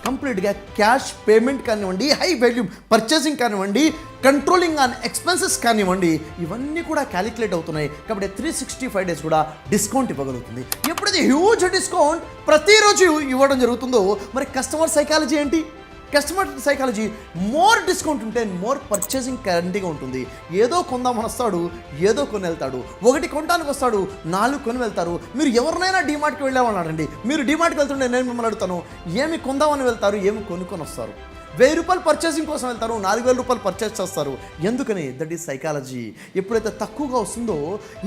కంప్లీట్గా క్యాష్ పేమెంట్ కానివ్వండి, హై వాల్యూమ్ పర్చేసింగ్ కానివ్వండి, కంట్రోలింగ్ ఆన్ ఎక్స్పెన్సెస్ కానివ్వండి, ఇవన్నీ కూడా క్యాలిక్యులేట్ అవుతున్నాయి. కాబట్టి 365 డేస్ కూడా డిస్కౌంట్ ఇవ్వగలుగుతుంది. ఎప్పుడైతే హ్యూజ్ డిస్కౌంట్ ప్రతిరోజు ఇవ్వడం జరుగుతుందో మరి కస్టమర్ సైకాలజీ ఏంటి? కస్టమర్ సైకాలజీ మోర్ డిస్కౌంట్ ఉంటే మోర్ పర్చేసింగ్ గ్యారంటీగా ఉంటుంది. ఏదో కొందామని వస్తాడు, ఏదో కొని వెళ్తాడు. ఒకటి కొనడానికి వస్తాడు, 4 కొని వెళ్తారు. మీరు ఎవరినైనా డిమార్ట్కి వెళ్ళామన్నారండి, మీరు డిమార్ట్కి వెళ్తుంటే నేను మిమ్మల్ని అడుగుతాను, ఏమి కొందామని వెళ్తారు, ఏమి కొనుక్కొని వస్తారు? 1000 రూపాయలు పర్చేసింగ్ కోసం వెళ్తారు, 4000 రూపాయలు పర్చేస్ చేస్తారు. ఎందుకని? That is psychology. ఎప్పుడైతే తక్కువగా వస్తుందో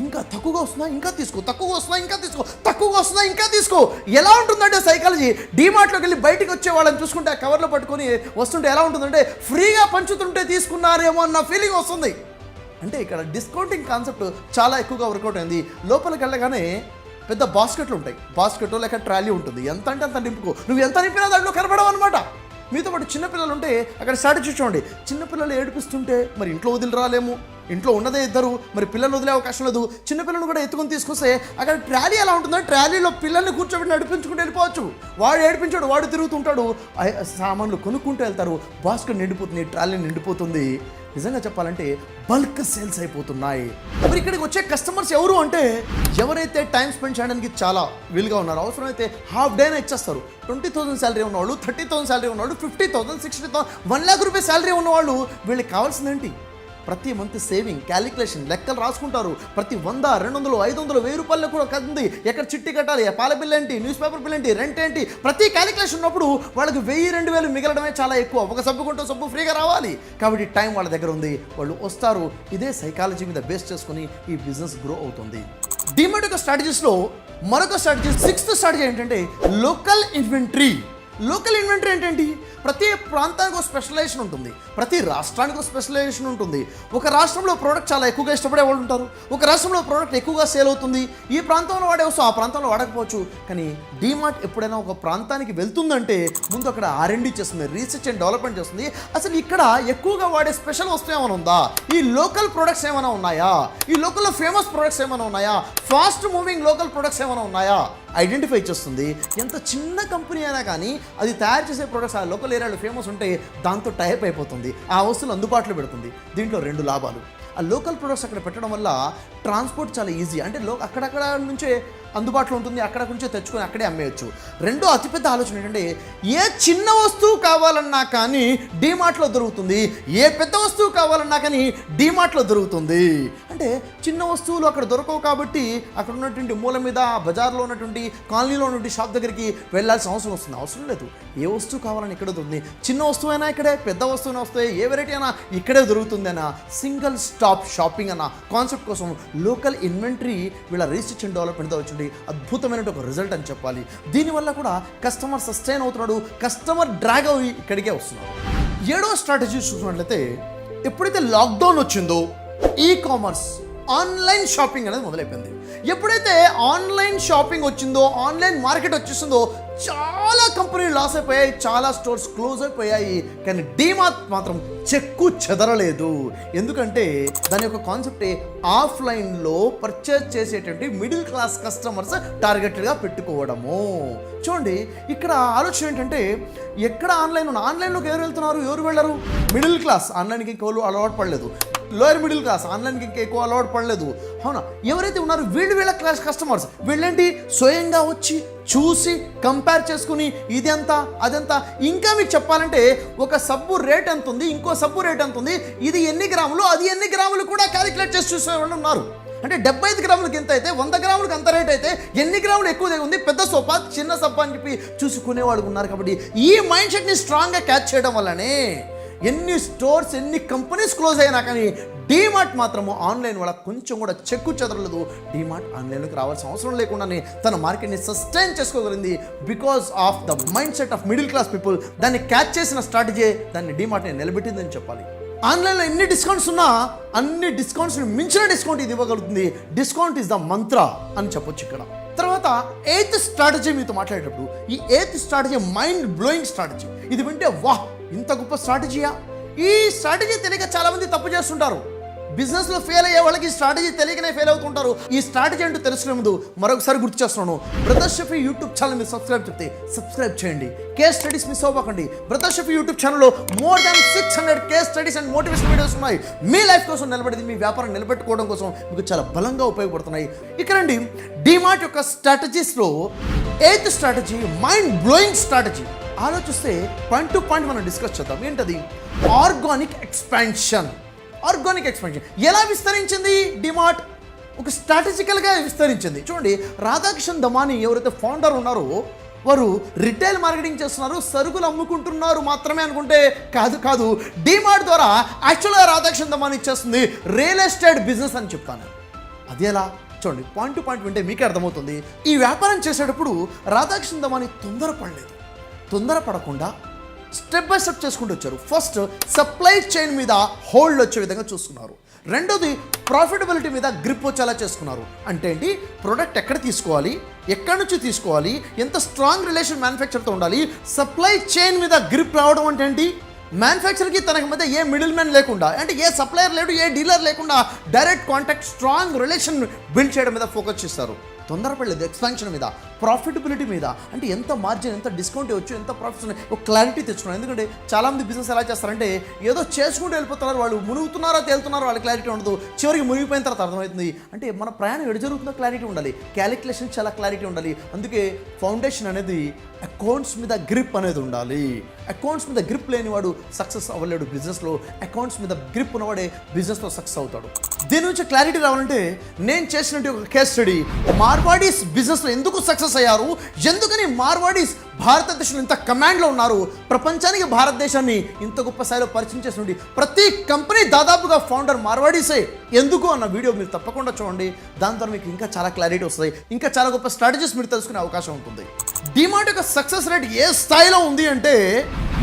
ఇంకా తక్కువగా వస్తుందా ఇంకా తీసుకో, తక్కువగా వస్తుందా ఇంకా తీసుకో, తక్కువగా వస్తుందా ఇంకా తీసుకో. ఎలా ఉంటుందంటే సైకాలజీ, డిమార్ట్లోకి వెళ్ళి బయటికి వచ్చే వాళ్ళని చూసుకుంటే ఆ కవర్లో పట్టుకొని వస్తుంటే ఎలా ఉంటుందంటే ఫ్రీగా పంచుతుంటే తీసుకున్నారేమో అన్న ఫీలింగ్ వస్తుంది. అంటే ఇక్కడ డిస్కౌంటింగ్ కాన్సెప్ట్ చాలా ఎక్కువగా వర్కౌట్ అయింది. లోపలికి వెళ్ళగానే పెద్ద బాస్కెట్లు ఉంటాయి, బాస్కెట్ లేక ట్రాలీ ఉంటుంది. ఎంత అంటే అంత నింపుకో, నువ్వు ఎంత నింపినా దాంట్లో కనబడవు అనమాట. మీతో పాటు చిన్నపిల్లలు ఉంటే అక్కడ స్ట్రాటజీ చూడండి. చిన్నపిల్లలు ఏడిపిస్తుంటే మరి ఇంట్లో వదిలి రాలేము, ఇంట్లో ఉన్నదే ఇద్దరు, మరి పిల్లలు వదిలే అవకాశం లేదు. చిన్నపిల్లలను కూడా ఎత్తుకొని తీసుకొస్తే అక్కడ ట్రాలీ ఎలా ఉంటుందో ట్రాలీలో పిల్లల్ని కూర్చోబెట్టి నడిపించుకుంటూ వెళ్ళిపోవచ్చు. వాడు ఏడిపించాడు, వాడు తిరుగుతుంటాడు, సామాన్లు కొనుక్కుంటూ వెళ్తారు, బాస్కెట్ నిండిపోతుంది, ట్రాలీ నిండిపోతుంది. నిజంగా చెప్పాలంటే బల్క్ సేల్స్ అయిపోతున్నాయి. మరి ఇక్కడికి వచ్చే కస్టమర్స్ ఎవరు అంటే ఎవరైతే టైం స్పెండ్ చేయడానికి చాలా వీలుగా ఉన్నారో, అవసరమైతే హాఫ్ డేనే ఇచ్చేస్తారు. 20,000 శాలరీ ఉన్నవాళ్ళు, 30,000 శాలరీ ఉన్నవాళ్ళు, 50,000, 60,000, 1 lakh రూపీస్ శాలరీ ఉన్నవాళ్ళు, వీళ్ళకి కావాల్సిందేంటి? ప్రతి మంత్ సేవింగ్ క్యాలిక్యులేషన్ లెక్కలు రాసుకుంటారు. ప్రతి 100, 200, 500, 1000 రూపాయలు కూడా కదండి. ఎక్కడ చిట్టి కట్టాలి, పాల బిల్ ఏంటి, న్యూస్ పేపర్ బిల్ ఏంటి, రెంట్ ఏంటి, ప్రతి క్యాలిక్యులేషన్ ఉన్నప్పుడు వాళ్ళకి 1000, 2000 మిగలడమే చాలా ఎక్కువ. ఒక సబ్బు కొంటే సబ్బు ఫ్రీగా రావాలి. కాబట్టి టైం వాళ్ళ దగ్గర ఉంది, వాళ్ళు వస్తారు. ఇదే సైకాలజీ మీద బేస్ చేసుకుని ఈ బిజినెస్ గ్రో అవుతుంది. డిమార్ట్ యొక్క స్ట్రాటజీస్లో మరొక స్ట్రాటజీ, 6th స్ట్రాటజీ ఏంటంటే లోకల్ ఇన్వెంటరీ. లోకల్ ఇన్వెంటరీ ఏంటంటే ప్రతి ప్రాంతానికి ఒక స్పెషలైజేషన్ ఉంటుంది, ప్రతి రాష్ట్రానికి ఒక స్పెషలైజేషన్ ఉంటుంది. ఒక రాష్ట్రంలో ప్రోడక్ట్ చాలా ఎక్కువగా ఇష్టపడే వాళ్ళు ఉంటారు, ఒక రాష్ట్రంలో ప్రోడక్ట్ ఎక్కువగా సేల్ అవుతుంది. ఈ ప్రాంతంలో వాడే వస్తూ ఆ ప్రాంతంలో వాడకపోవచ్చు. కానీ డిమార్ట్ ఎప్పుడైనా ఒక ప్రాంతానికి వెళ్తుందంటే ముందు అక్కడ R&D చేస్తుంది, రీసెర్చ్ అండ్ డెవలప్మెంట్ చేస్తుంది. అసలు ఇక్కడ ఎక్కువగా వాడే స్పెషల్ వస్తువు ఏమైనా ఉందా, ఈ లోకల్ ప్రొడక్ట్స్ ఏమైనా ఉన్నాయా, ఈ లోకల్లో ఫేమస్ ప్రొడక్ట్స్ ఏమైనా ఉన్నాయా, ఫాస్ట్ మూవింగ్ లోకల్ ప్రొడక్ట్స్ ఏమైనా ఉన్నాయా ఐడెంటిఫై చేస్తుంది. ఎంత చిన్న కంపెనీ అయినా కానీ అది తయారు చేసే ప్రొడక్ట్స్ ఆ లోకల్ ఏరియాలో ఫేమస్ ఉంటే దాంతో టైప్ అయిపోతుంది, ఆ వస్తువులు అందుబాటులో పెడుతుంది. దీంట్లో 2 లాభాలు. ఆ లోకల్ ప్రొడక్ట్స్ అక్కడ పెట్టడం వల్ల ట్రాన్స్పోర్ట్ చాలా ఈజీ. అంటే అక్కడక్కడ నుంచే అందుబాటులో ఉంటుంది, అక్కడ నుంచే తెచ్చుకొని అక్కడే అమ్మేయచ్చు. రెండో అతిపెద్ద ఆలోచన ఏంటంటే ఏ చిన్న వస్తువు కావాలన్నా కానీ డీమార్ట్లో దొరుకుతుంది, ఏ పెద్ద వస్తువు కావాలన్నా కానీ డీమార్ట్లో దొరుకుతుంది. అంటే చిన్న వస్తువులు అక్కడ దొరకవు కాబట్టి అక్కడ ఉన్నటువంటి మూల మీద బజార్లో ఉన్నటువంటి కాలనీలో ఉన్నటువంటి షాప్ దగ్గరికి వెళ్ళాల్సిన అవసరం లేదు. ఏ వస్తువు కావాలని ఇక్కడ దొరుకుతుంది. చిన్న వస్తువు అయినా ఇక్కడే, పెద్ద వస్తువునా వస్తాయి, ఏ వెరైటీ అయినా ఇక్కడే దొరుకుతుంది అన్న సింగిల్ స్టాప్ షాపింగ్ అన్న కాన్సెప్ట్ కోసం లోకల్ ఇన్వెంటరీ వీళ్ళ రీసెర్చ్ అండ్ డెవలప్మెంట్తో వచ్చింది అద్భుతమైన ఒక రిజల్ట్ అని చెప్పాలి. దీనివల్ల కూడా కస్టమర్ సస్టైన్ అవుతున్నాడు, కస్టమర్ డ్రాగ్ అవి ఇక్కడికే వస్తున్నాడు. ఏడో స్ట్రాటజీ చూసినట్లయితే ఎప్పుడైతే లాక్డౌన్ వచ్చిందో ఈ కామర్స్ ఆన్లైన్ షాపింగ్ అనేది మొదలైపోయింది. ఎప్పుడైతే ఆన్లైన్ షాపింగ్ వచ్చిందో, ఆన్లైన్ మార్కెట్ వచ్చేసిందో చాలా కంపెనీలు లాస్ అయిపోయాయి, చాలా స్టోర్స్ క్లోజ్ అయిపోయాయి. కానీ డీమార్ట్ మాత్రం చెక్కు చెదరలేదు. ఎందుకంటే దాని యొక్క కాన్సెప్టే ఆఫ్లైన్లో పర్చేజ్ చేసేటువంటి మిడిల్ క్లాస్ కస్టమర్స్ టార్గెటెడ్గా పెట్టుకోవడము. చూడండి ఇక్కడ ఆలోచన ఏంటంటే ఎక్కడ ఆన్లైన్లోకి ఎవరు వెళ్తున్నారు, ఎవరు వెళ్ళరు? మిడిల్ క్లాస్ ఆన్లైన్కి ఎక్కువ అలవాటు పడలేదు, లోయర్ మిడిల్ క్లాస్ ఆన్లైన్కి ఇంకా ఎక్కువ అలవాటు పడలేదు. అవునా, ఎవరైతే ఉన్నారో వీళ్ళ క్లాస్ కస్టమర్స్ వీళ్ళేంటి స్వయంగా వచ్చి చూసి కంపేర్ చేసుకుని ఇదెంత అదెంత. ఇంకా మీకు చెప్పాలంటే ఒక సబ్బు రేట్ ఎంత ఉంది, ఇంకో సబ్బు రేట్ ఎంత ఉంది, ఇది ఎన్ని గ్రాములు, అది ఎన్ని గ్రాములు కూడా క్యాలిక్యులేట్ చేసి చూసేవాళ్ళు ఉన్నారు. అంటే 75 గ్రాములకి ఎంత అయితే 100 గ్రాములకి అంత రేట్ అయితే ఎన్ని గ్రాములు ఎక్కువ ఉంది, పెద్ద సోపా చిన్న సబ్బా అని చెప్పి చూసుకునేవాళ్ళు ఉన్నారు. కాబట్టి ఈ మైండ్ సెట్ని స్ట్రాంగ్గా క్యాచ్ చేయడం వల్లనే ఎన్ని స్టోర్స్ ఎన్ని కంపెనీస్ క్లోజ్ అయినా కానీ డీమార్ట్ మాత్రము ఆన్లైన్ వల్ల కొంచెం కూడా చెక్కు చెదరలేదు. డీమార్ట్ ఆన్లైన్లోకి రావాల్సిన అవసరం లేకుండానే తన మార్కెట్ని సస్టైన్ చేసుకోగలిగింది because of the mind set of middle class people. దాన్ని క్యాచ్ చేసిన స్ట్రాటజీ దాన్ని డీమార్ట్ని నిలబెట్టిందని చెప్పాలి. ఆన్లైన్లో ఎన్ని డిస్కౌంట్స్ ఉన్నా అన్ని డిస్కౌంట్స్ని మించిన డిస్కౌంట్ ఇది ఇవ్వగలుగుతుంది. డిస్కౌంట్ ఈజ్ ద మంత్ర అని చెప్పొచ్చు ఇక్కడ. తర్వాత 8th స్ట్రాటజీ మీతో మాట్లాడేటప్పుడు ఈ 8th strategy mind blowing strategy. ఇది వింటే వాహ్ ఇంత గొప్ప స్ట్రాటజీయా. ఈ స్ట్రాటజీ తెలియక చాలామంది తప్పు చేస్తుంటారు. బిజినెస్లో ఫెయిల్ అయ్యే వాళ్ళకి ఈ స్ట్రాటజీ తెలియకనే ఫెయిల్ అవుతుంటారు. ఈ స్ట్రాటజీ అంటూ తెలుసుకునే ముందు మరొకసారి గుర్తు చేస్తున్నాను, బ్రదర్ షఫీ యూట్యూబ్ ఛానల్ మీరు సబ్స్క్రైబ్ చేయండి. కేస్ స్టడీస్ మిస్ అవ్వకండి. బ్రదర్ షఫీ యూట్యూబ్ ఛానల్లో more than 600 case studies and motivation videos ఉన్నాయి. మీ లైఫ్ కోసం నిలబడింది, మీ వ్యాపారం నిలబెట్టుకోవడం కోసం మీకు చాలా బలంగా ఉపయోగపడుతున్నాయి. ఇక్కడండి డీమార్ట్ యొక్క స్ట్రాటజీస్లో 8th strategy mind blowing strategy. ఆలోచిస్తే పాయింట్ టు పాయింట్ మనం డిస్కస్ చేద్దాం. ఏంటది? Organic expansion. ఎలా విస్తరించింది డీమార్ట్? ఒక స్ట్రాటజికల్గా విస్తరించింది. చూడండి, రాధాకిషన్ దమాని ఎవరైతే ఫౌండర్ ఉన్నారో వారు రిటైల్ మార్కెటింగ్ చేస్తున్నారు, సరుకులు అమ్ముకుంటున్నారు మాత్రమే అనుకుంటే కాదు. డీమార్ట్ ద్వారా యాక్చువల్గా రాధాకిషన్ దమాని ఇచ్చేస్తుంది రియల్ ఎస్టేట్ బిజినెస్ అని చెప్తాను. అది ఎలా? చూడండి, పాయింట్ టు పాయింట్ వింటే మీకే అర్థమవుతుంది. ఈ వ్యాపారం చేసేటప్పుడు రాధాకిషన్ దమాని తొందరపడకుండా స్టెప్ బై స్టెప్ చేసుకుంటూ వచ్చారు. ఫస్ట్ సప్లై చైన్ మీద హోల్డ్ వచ్చే విధంగా చూసుకున్నారు. రెండోది ప్రాఫిటబిలిటీ మీద గ్రిప్ వచ్చేలా చేసుకున్నారు. అంటే ఏంటి? ప్రోడక్ట్ ఎక్కడ తీసుకోవాలి, ఎక్కడి నుంచి తీసుకోవాలి, ఎంత స్ట్రాంగ్ రిలేషన్ మ్యానుఫ్యాక్చర్తో ఉండాలి. సప్లై చైన్ మీద గ్రిప్ రావడం అంటే ఏంటి? మ్యానుఫ్యాక్చర్కి తనకి మధ్య ఏ మిడిల్ మ్యాన్ లేకుండా, అంటే ఏ సప్లయర్ లేడు, ఏ డీలర్ లేకుండా direct contact, strong relation build చేయడం మీద ఫోకస్ చేస్తారు. తొందరపడలేదు. ఎక్స్పాన్షన్ మీద, ప్రాఫిటబిలిటీ మీద, అంటే ఎంత మార్జిన్, ఎంత డిస్కౌంట్ ఇవ్వచ్చు, ఎంత ప్రాఫిట్స్ ఉన్నాయి, ఒక క్లారిటీ తెచ్చుకున్నారు. ఎందుకంటే చాలామంది బిజినెస్ ఎలా చేస్తారంటే ఏదో చేసుకుంటూ వెళ్ళిపోతున్నారు, వాళ్ళు మునుగుతున్నారో తేలుతున్నారో వాళ్ళ క్లారిటీ ఉండదు. చివరికి మునిగిపోయిన తర్వాత అర్థమవుతుంది. అంటే మన ప్రయాణం ఎడు జరుగుతుందో క్లారిటీ ఉండాలి, క్యాలిక్యులేషన్ చాలా క్లారిటీ ఉండాలి. అందుకే ఫౌండేషన్ అనేది అకౌంట్స్ మీద గ్రిప్ అనేది ఉండాలి. అకౌంట్స్ మీద గ్రిప్ లేనివాడు సక్సెస్ అవ్వలేడు బిజినెస్లో. అకౌంట్స్ మీద గ్రిప్ ఉన్నవాడే బిజినెస్లో సక్సెస్ అవుతాడు. దీని నుంచి క్లారిటీ రావాలంటే నేను చేసినట్టు ఒక కేస్ స్టడీ. మార్వాడీస్ బిజినెస్లో ఎందుకు సక్సెస్ అయ్యారు, ఎందుకని మార్వాడీస్ భారతదేశంలో ఇంత కమాండ్లో ఉన్నారు, ప్రపంచానికి భారతదేశాన్ని ఇంత గొప్ప స్థాయిలో పరిచయం చేసినటువంటి ప్రతి కంపెనీ దాదాపుగా ఫౌండర్ మార్వాడీసే ఎందుకు అన్న వీడియో మీరు తప్పకుండా చూడండి. దాని ద్వారా మీకు ఇంకా చాలా క్లారిటీ వస్తుంది, ఇంకా చాలా గొప్ప స్ట్రాటజీస్ మీరు తెలుసుకునే అవకాశం ఉంటుంది. డీమార్ట్ యొక్క సక్సెస్ రేట్ ఏ స్థాయిలో ఉంది అంటే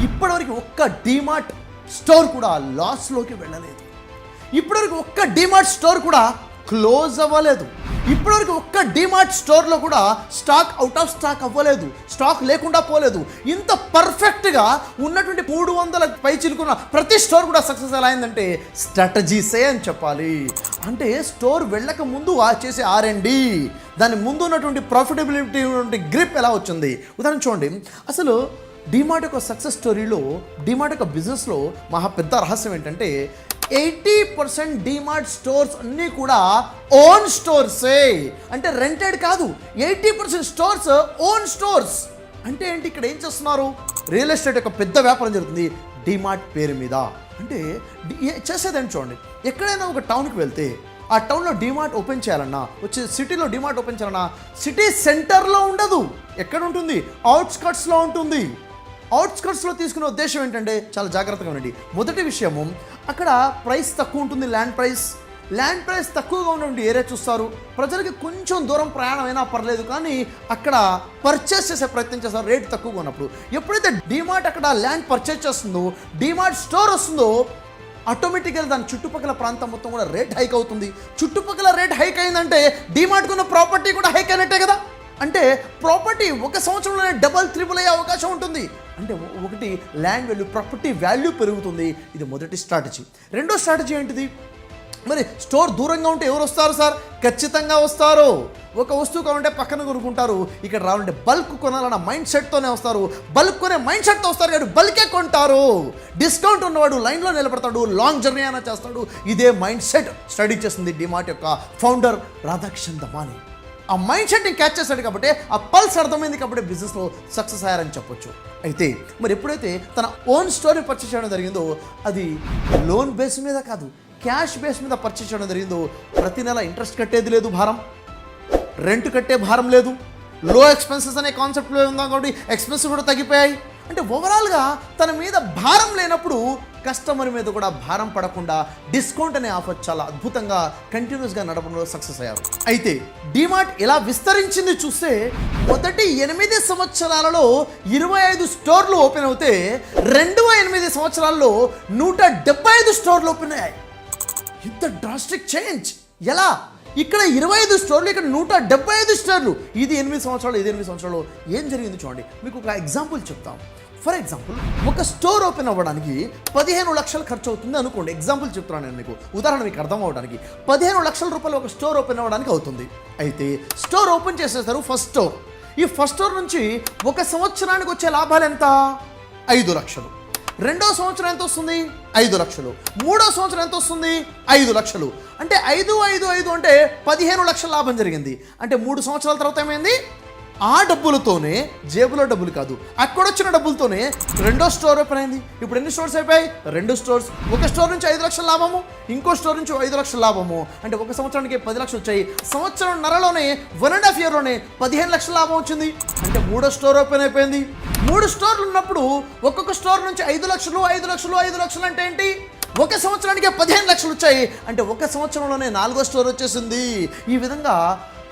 ఇప్పటివరకు ఒక్క డీమార్ట్ స్టోర్ కూడా లాస్లోకి వెళ్ళలేదు. ఇప్పటివరకు ఒక్క డీమార్ట్ స్టోర్ కూడా క్లోజ్ అవ్వలేదు. ఇప్పటివరకు ఒక్క డీమార్ట్ స్టోర్లో కూడా స్టాక్ అవుట్ ఆఫ్ స్టాక్ అవ్వలేదు, స్టాక్ లేకుండా పోలేదు. ఇంత పర్ఫెక్ట్గా ఉన్నటువంటి 300 పై చిలుకున్న ప్రతి స్టోర్ కూడా సక్సెస్ ఎలా అయిందంటే స్ట్రాటజీసే అని చెప్పాలి. అంటే స్టోర్ వెళ్ళక ముందు చేసే R&D, దాని ముందు ఉన్నటువంటి ప్రాఫిటబిలిటీ ఉన్నటువంటి గ్రిప్ ఎలా వచ్చింది. ఉదాహరణ చూడండి, అసలు డీమార్ట్ యొక్క సక్సెస్ స్టోరీలో, డీమార్ట్ యొక్క బిజినెస్లో మహా పెద్ద రహస్యం ఏంటంటే 80% డిమార్ట్ స్టోర్స్ అన్నీ కూడా ఓన్ స్టోర్సే, అంటే రెంటెడ్ కాదు. 80% స్టోర్స్ ఓన్ స్టోర్స్ అంటే ఏంటి? ఇక్కడ ఏం చేస్తున్నారు? రియల్ ఎస్టేట్ యొక్క పెద్ద వ్యాపారం జరుగుతుంది డిమార్ట్ పేరు మీద. అంటే చేసేదండి చూడండి, ఎక్కడైనా ఒక టౌన్కి వెళ్తే ఆ టౌన్లో డిమార్ట్ ఓపెన్ చేయాలన్నా, వచ్చే సిటీలో డిమార్ట్ ఓపెన్ చేయాలన్నా సిటీ సెంటర్లో ఉండదు. ఎక్కడ ఉంటుంది? అవుట్స్కట్స్లో ఉంటుంది. అవుట్స్కట్స్లో తీసుకునే ఉద్దేశం ఏంటంటే చాలా జాగ్రత్తగా ఉండండి. మొదటి విషయము, అక్కడ ప్రైస్ తక్కువ ఉంటుంది. ల్యాండ్ ప్రైస్ తక్కువగా ఉన్నటువంటి ఏరియా చూస్తారు. ప్రజలకి కొంచెం దూరం ప్రయాణం అయినా పర్లేదు, కానీ అక్కడ పర్చేస్ చేసే ప్రయత్నం చేస్తారు రేట్ తక్కువగా ఉన్నప్పుడు. ఎప్పుడైతే డిమార్ట్ అక్కడ ల్యాండ్ పర్చేస్ చేస్తుందో, డిమార్ట్ స్టోర్ వస్తుందో, ఆటోమేటిక్గా దాని చుట్టుపక్కల ప్రాంతం మొత్తం కూడా రేట్ హైక్ అవుతుంది. చుట్టుపక్కల రేట్ హైక్ అయిందంటే డిమార్ట్కి ఉన్న ప్రాపర్టీ కూడా హైక్ అయినట్టే కదా. అంటే ప్రాపర్టీ ఒక సంవత్సరంలోనే డబల్ త్రిబుల్ అయ్యే అవకాశం ఉంటుంది. అంటే ఒకటి ల్యాండ్ వాల్యూ, ప్రాపర్టీ వాల్యూ పెరుగుతుంది. ఇది మొదటి స్ట్రాటజీ. రెండో స్ట్రాటజీ ఏంటిది? మరి స్టోర్ దూరంగా ఉంటే ఎవరు వస్తారు సార్? ఖచ్చితంగా వస్తారు. ఒక వస్తువు కావాలంటే పక్కన కొనుక్కుంటారు. ఇక్కడ రావాలంటే బల్క్ కొనాలన్న మైండ్ సెట్తోనే వస్తారు. బల్క్ కొనే మైండ్ సెట్తో వస్తారు కాబట్టి బల్కే కొంటారు. డిస్కౌంట్ ఉన్నవాడు లైన్లో నిలబడతాడు, లాంగ్ జర్నీ అయినా చేస్తాడు. ఇదే మైండ్ సెట్ స్టడీ చేస్తుంది డిమార్ట్ యొక్క ఫౌండర్ రాధాకిషన్ దమాని. ఆ మైండ్ సెట్ని క్యాచ్ చేశాడు కాబట్టి, ఆ పల్స్ అర్థమైంది కాబట్టి బిజినెస్లో సక్సెస్ అయ్యారని చెప్పొచ్చు. అయితే మరి ఎప్పుడైతే తన ఓన్ స్టోర్ని పర్చేస్ చేయడం జరిగిందో, అది లోన్ బేస్ మీద కాదు, క్యాష్ బేస్ మీద పర్చేస్ చేయడం జరిగిందో, ప్రతి నెల ఇంట్రెస్ట్ కట్టేది లేదు భారం, రెంట్ కట్టే భారం లేదు, లో ఎక్స్పెన్సెస్ అనే కాన్సెప్ట్లో ఉందాం కాబట్టి ఎక్స్పెన్సెస్ కూడా తగ్గిపోయాయి. అంటే ఓవరాల్గా తన మీద భారం లేనప్పుడు కస్టమర్ మీద కూడా భారం పడకుండా డిస్కౌంట్ అనే ఆఫర్ చాలా అద్భుతంగా కంటిన్యూస్గా నడపడంలో సక్సెస్ అయ్యారు. అయితే డిమార్ట్ ఎలా విస్తరించింది చూస్తే, మొదటి 8 సంవత్సరాలలో 25 స్టోర్లు ఓపెన్ అవుతే, రెండవ 8 సంవత్సరాల్లో 175 స్టోర్లు ఓపెన్ అయ్యాయి. ఇంత డ్రాస్టిక్ చేంజ్ ఎలా? ఇక్కడ 25 స్టోర్లు, ఇక్కడ 175 స్టోర్లు. ఇది 8 సంవత్సరాలు, ఇది 8 సంవత్సరాలు. ఏం జరిగింది చూడండి. మీకు ఒక ఎగ్జాంపుల్ చెప్తాం. ఫర్ ఎగ్జాంపుల్, ఒక స్టోర్ ఓపెన్ అవ్వడానికి 15 లక్షలు ఖర్చు అవుతుంది అనుకోండి. ఎగ్జాంపుల్ చెప్తున్నాను నేను మీకు, ఉదాహరణ మీకు అర్థం అవ్వడానికి. 15 లక్షల రూపాయలు ఒక స్టోర్ ఓపెన్ అవ్వడానికి అవుతుంది. అయితే స్టోర్ ఓపెన్ చేసేస్తారు ఫస్ట్ స్టోర్. ఈ ఫస్ట్ స్టోర్ నుంచి ఒక సంవత్సరానికి వచ్చే లాభాలు ఎంత? 5 లక్షలు. రెండో సంవత్సరం ఎంత వస్తుంది? 5 లక్షలు. మూడో సంవత్సరం ఎంత వస్తుంది? 5 లక్షలు. అంటే 5 అంటే 15 లక్షల లాభం జరిగింది. అంటే 3 సంవత్సరాల తర్వాత ఏమైంది? ఆ డబ్బులతోనే, జేబులో డబ్బులు కాదు, అక్కడ వచ్చిన డబ్బులతోనే రెండో స్టోర్ ఓపెన్ అయింది. ఇప్పుడు ఎన్ని స్టోర్స్ అయిపోయాయి? 2 స్టోర్స్. ఒక స్టోర్ నుంచి 5 లక్షల లాభము, ఇంకో స్టోర్ నుంచి 5 లక్షల లాభము. అంటే ఒక సంవత్సరానికి 10 లక్షలు వచ్చాయి. సంవత్సరం నరలోనే 1.5 ఇయర్లోనే 15 లక్షల లాభం వచ్చింది. అంటే 3వ స్టోర్ ఓపెన్ అయిపోయింది. 3 స్టోర్లు ఉన్నప్పుడు ఒక్కొక్క స్టోర్ నుంచి 5 లక్షలు 5 లక్షలు 5 లక్షలు అంటే ఏంటి? ఒక సంవత్సరానికి 15 లక్షలు వచ్చాయి. అంటే ఒక సంవత్సరంలోనే 4వ స్టోర్ వచ్చేసింది. ఈ విధంగా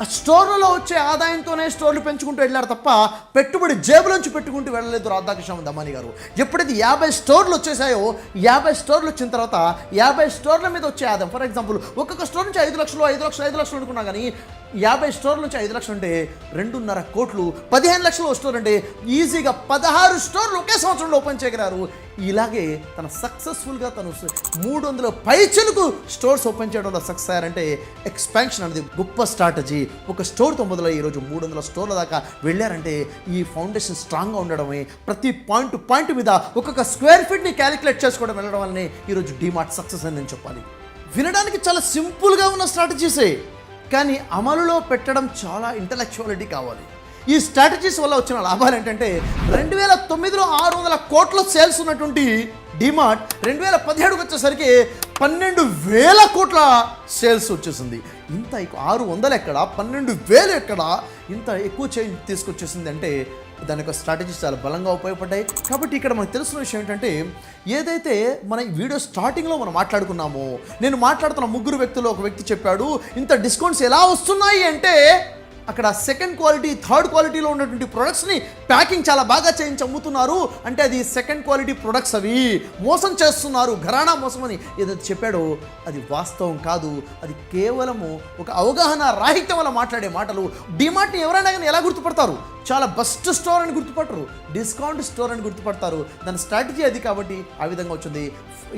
ఆ స్టోర్లలో వచ్చే ఆదాయంతోనే స్టోర్లు పెంచుకుంటూ వెళ్ళారు తప్ప పెట్టుబడి జేబులోంచి పెట్టుకుంటూ వెళ్ళలేదు రాధాకిషన్ దమాని గారు. ఎప్పుడైతే 50 స్టోర్లు వచ్చేసాయో, 50 స్టోర్లు వచ్చిన తర్వాత 50 స్టోర్ల మీద వచ్చే ఆదాయం, ఫర్ ఎగ్జాంపుల్ ఒక్కొక్క స్టోర్ నుంచి 5 లక్షలు 5 లక్షలు 5 లక్షలు అనుకున్నా కానీ 50 స్టోర్ల నుంచి 5 లక్షలు అంటే 2.5 కోట్లు. 15 లక్షలు స్టోర్ అంటే ఈజీగా 16 స్టోర్లు ఒకే సంవత్సరంలో ఓపెన్ చేయగలరు. ఇలాగే తన సక్సెస్ఫుల్గా తను 300 పైచలకు స్టోర్స్ ఓపెన్ చేయడంలో సక్సెస్ అయ్యారంటే ఎక్స్పాన్షన్ అనేది గొప్ప స్ట్రాటజీ. ఒక స్టోర్తో మొదలై ఈరోజు 300 స్టోర్ల దాకా వెళ్ళారంటే ఈ ఫౌండేషన్ స్ట్రాంగ్గా ఉండడమే, ప్రతి పాయింట్ మీద ఒక్కొక్క స్క్వేర్ ఫీట్ని క్యాలిక్యులేట్ చేసుకోవడం వెళ్ళడం వల్లనే ఈరోజు డిమార్ట్ సక్సెస్ అని నేను చెప్పాలి. వినడానికి చాలా సింపుల్గా ఉన్న స్ట్రాటజీసే, కానీ అమలులో పెట్టడం చాలా ఇంటలెక్చువాలిటీ కావాలి. ఈ స్ట్రాటజీస్ వల్ల వచ్చిన లాభాలు ఏంటంటే 2009లో 600 కోట్ల సేల్స్ ఉన్నటువంటి డిమార్ట్ 2017కి వచ్చేసరికి 12,000 కోట్ల సేల్స్ వచ్చేసింది. ఇంత 600 ఎక్కడ, 12,000 ఎక్కడ, ఇంత ఎక్కువ చేంజ్ తీసుకొచ్చేసింది అంటే దాని యొక్క స్ట్రాటజీస్ చాలా బలంగా ఉపయోగపడ్డాయి. కాబట్టి ఇక్కడ మనకు తెలిసిన విషయం ఏంటంటే, ఏదైతే మన వీడియో స్టార్టింగ్లో మనం మాట్లాడుకున్నామో, నేను మాట్లాడుతున్న 3 వ్యక్తులు ఒక వ్యక్తి చెప్పాడు ఇంత డిస్కౌంట్స్ ఎలా వస్తున్నాయి అంటే, అక్కడ సెకండ్ క్వాలిటీ, థర్డ్ క్వాలిటీలో ఉన్నటువంటి ప్రొడక్ట్స్ని ప్యాకింగ్ చాలా బాగా చేయించి అమ్ముతున్నారు. అంటే అది సెకండ్ క్వాలిటీ ప్రొడక్ట్స్, అవి మోసం చేస్తున్నారు, ఘరానా మోసం అని ఏదైతే చెప్పాడో అది వాస్తవం కాదు. అది కేవలము ఒక అవగాహన రాహిత్యం వల్ల మాట్లాడే మాటలు. డిమార్ట్ని ఎవరైనా కానీ ఎలా గుర్తుపడతారు? చాలా బెస్ట్ స్టోర్ అని గుర్తుపట్టరు, డిస్కౌంట్ స్టోర్ అని గుర్తుపడతారు. దాని స్ట్రాటజీ అది. కాబట్టి ఆ విధంగా వచ్చింది.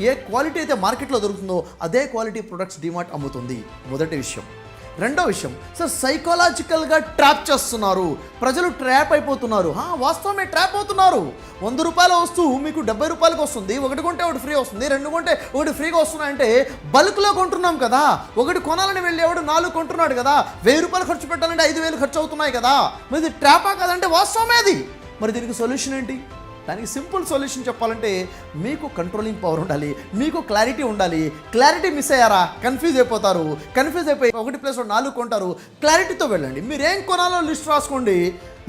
ఏ క్వాలిటీ అయితే మార్కెట్లో దొరుకుతుందో అదే క్వాలిటీ ప్రొడక్ట్స్ డిమార్ట్ అమ్ముతుంది. మొదటి విషయం. రెండో విషయం సార్, సైకలాజికల్గా ట్రాప్ చేస్తున్నారు, ప్రజలు ట్రాప్ అయిపోతున్నారు. వాస్తవమే, ట్రాప్ అవుతున్నారు. 100 రూపాయల వస్తువు మీకు 70 రూపాయలకు వస్తుంది, ఒకటి కొంటే ఒకటి ఫ్రీ వస్తుంది, 2 కొంటే ఒకటి ఫ్రీగా వస్తున్నాయంటే బల్క్లో కొంటున్నాం కదా. ఒకటి కొనాలని వెళ్ళేవాడు 4 కొంటున్నాడు కదా. 1000 రూపాయలు ఖర్చు పెట్టాలంటే 5000 ఖర్చు అవుతున్నాయి కదా. మరి ఇది ట్రాపా కదంటే వాస్తవమే అది. మరి దీనికి సొల్యూషన్ ఏంటి? దానికి సింపుల్ సొల్యూషన్ చెప్పాలంటే మీకు కంట్రోలింగ్ పవర్ ఉండాలి, మీకు క్లారిటీ ఉండాలి. క్లారిటీ మిస్ అయ్యారా, కన్ఫ్యూజ్ అయిపోతారు. కన్ఫ్యూజ్ అయిపోయి 1+4 కొంటారు. క్లారిటీతో వెళ్ళండి. మీరు ఏం కొనాలో లిస్ట్ రాసుకోండి.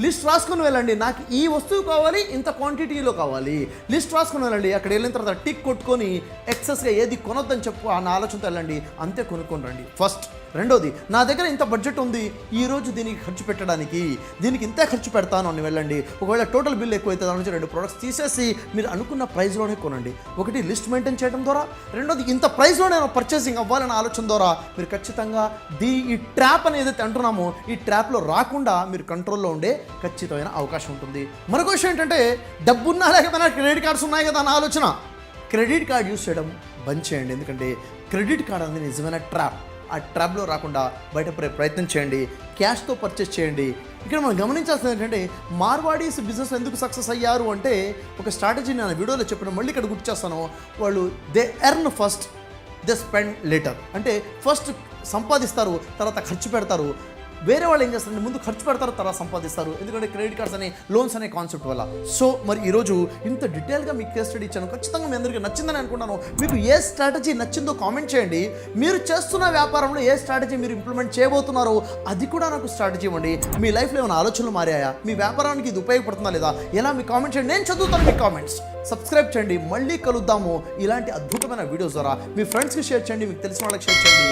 లిస్ట్ రాసుకుని వెళ్ళండి. నాకు ఈ వస్తువు కావాలి, ఇంత క్వాంటిటీలో కావాలి. లిస్ట్ రాసుకుని వెళ్ళండి. అక్కడ వెళ్ళిన తర్వాత టిక్ కొట్టుకొని ఎక్సెస్గా ఏది కొనొద్దని చెప్పు ఆ ఆలోచనతో వెళ్ళండి. అంతే కొనుక్కొని రండి ఫస్ట్. రెండోది, నా దగ్గర ఇంత బడ్జెట్ ఉంది, ఈరోజు దీనికి ఖర్చు పెట్టడానికి, దీనికి ఇంతే ఖర్చు పెడతాను అని వెళ్ళండి. ఒకవేళ టోటల్ బిల్ ఎక్కువైతే దాని నుంచి 2 ప్రోడక్ట్స్ తీసేసి మీరు అనుకున్న ప్రైస్లోనే కొనండి. ఒకటి లిస్ట్ మెయింటైన్ చేయడం ద్వారా, రెండోది ఇంత ప్రైస్లో నేను పర్చేసింగ్ అవ్వాలన్న ఆలోచన ద్వారా మీరు ఖచ్చితంగా ఈ ట్రాప్ అనేది ఏదైతే అంటున్నామో ఈ ట్రాప్లో రాకుండా మీరు కంట్రోల్లో ఉండే ఖచ్చితమైన అవకాశం ఉంటుంది. మరొక విషయం ఏంటంటే, డబ్బున్నా లేకపోయినా క్రెడిట్ కార్డ్స్ ఉన్నాయి కదా అన్న ఆలోచన. క్రెడిట్ కార్డ్ యూస్ చేయడం బంద్ చేయండి. ఎందుకంటే క్రెడిట్ కార్డ్ అనేది నిజమైన ట్రాప్. ఆ ట్రాప్లో రాకుండా బయటపడే ప్రయత్నం చేయండి. క్యాష్తో పర్చేస్ చేయండి. ఇక్కడ మనం గమనించాల్సింది ఏంటంటే, మార్వాడీస్ బిజినెస్ ఎందుకు సక్సెస్ అయ్యారు అంటే ఒక స్ట్రాటజీ నేను వీడియోలో చెప్పిన మళ్ళీ ఇక్కడ గుర్తు చేస్తాను. వాళ్ళు they earn first, they spend later. అంటే ఫస్ట్ సంపాదిస్తారు, తర్వాత ఖర్చు పెడతారు. వేరే వాళ్ళు ఏం చేస్తారంటే ముందు ఖర్చు పెడతారు, తర్వాత సంపాదిస్తారు. ఎందుకంటే క్రెడిట్ కార్డ్స్ అనే లోన్స్ అనే కాన్సెప్ట్ వల్ల. సో మరి ఈరోజు ఇంత డీటెయిల్గా మీకు కేస్ స్టడీ ఇచ్చాను. ఖచ్చితంగా మీ అందరికీ నచ్చిందని అనుకుంటున్నాను. మీకు ఏ స్ట్రాటజీ నచ్చిందో కామెంట్ చేయండి. మీరు చేస్తున్న వ్యాపారంలో ఏ స్ట్రాటజీ మీరు ఇంప్లిమెంట్ చేయబోతున్నారో అది కూడా నాకు స్ట్రాటజీ ఇవ్వండి. మీ లైఫ్లో ఏమైనా ఆలోచనలు మారాయా, మీ వ్యాపారానికి ఇది ఉపయోగపడుతుందా లేదా, ఎలా మీ కామెంట్ చేయండి. నేను చదువుతాను మీ కామెంట్స్. సబ్స్క్రైబ్ చేయండి. మళ్ళీ కలుద్దాము ఇలాంటి అద్భుతమైన వీడియోస్ ద్వారా. మీ ఫ్రెండ్స్కి షేర్ చేయండి, మీకు తెలిసిన వాళ్ళకి షేర్ చేయండి.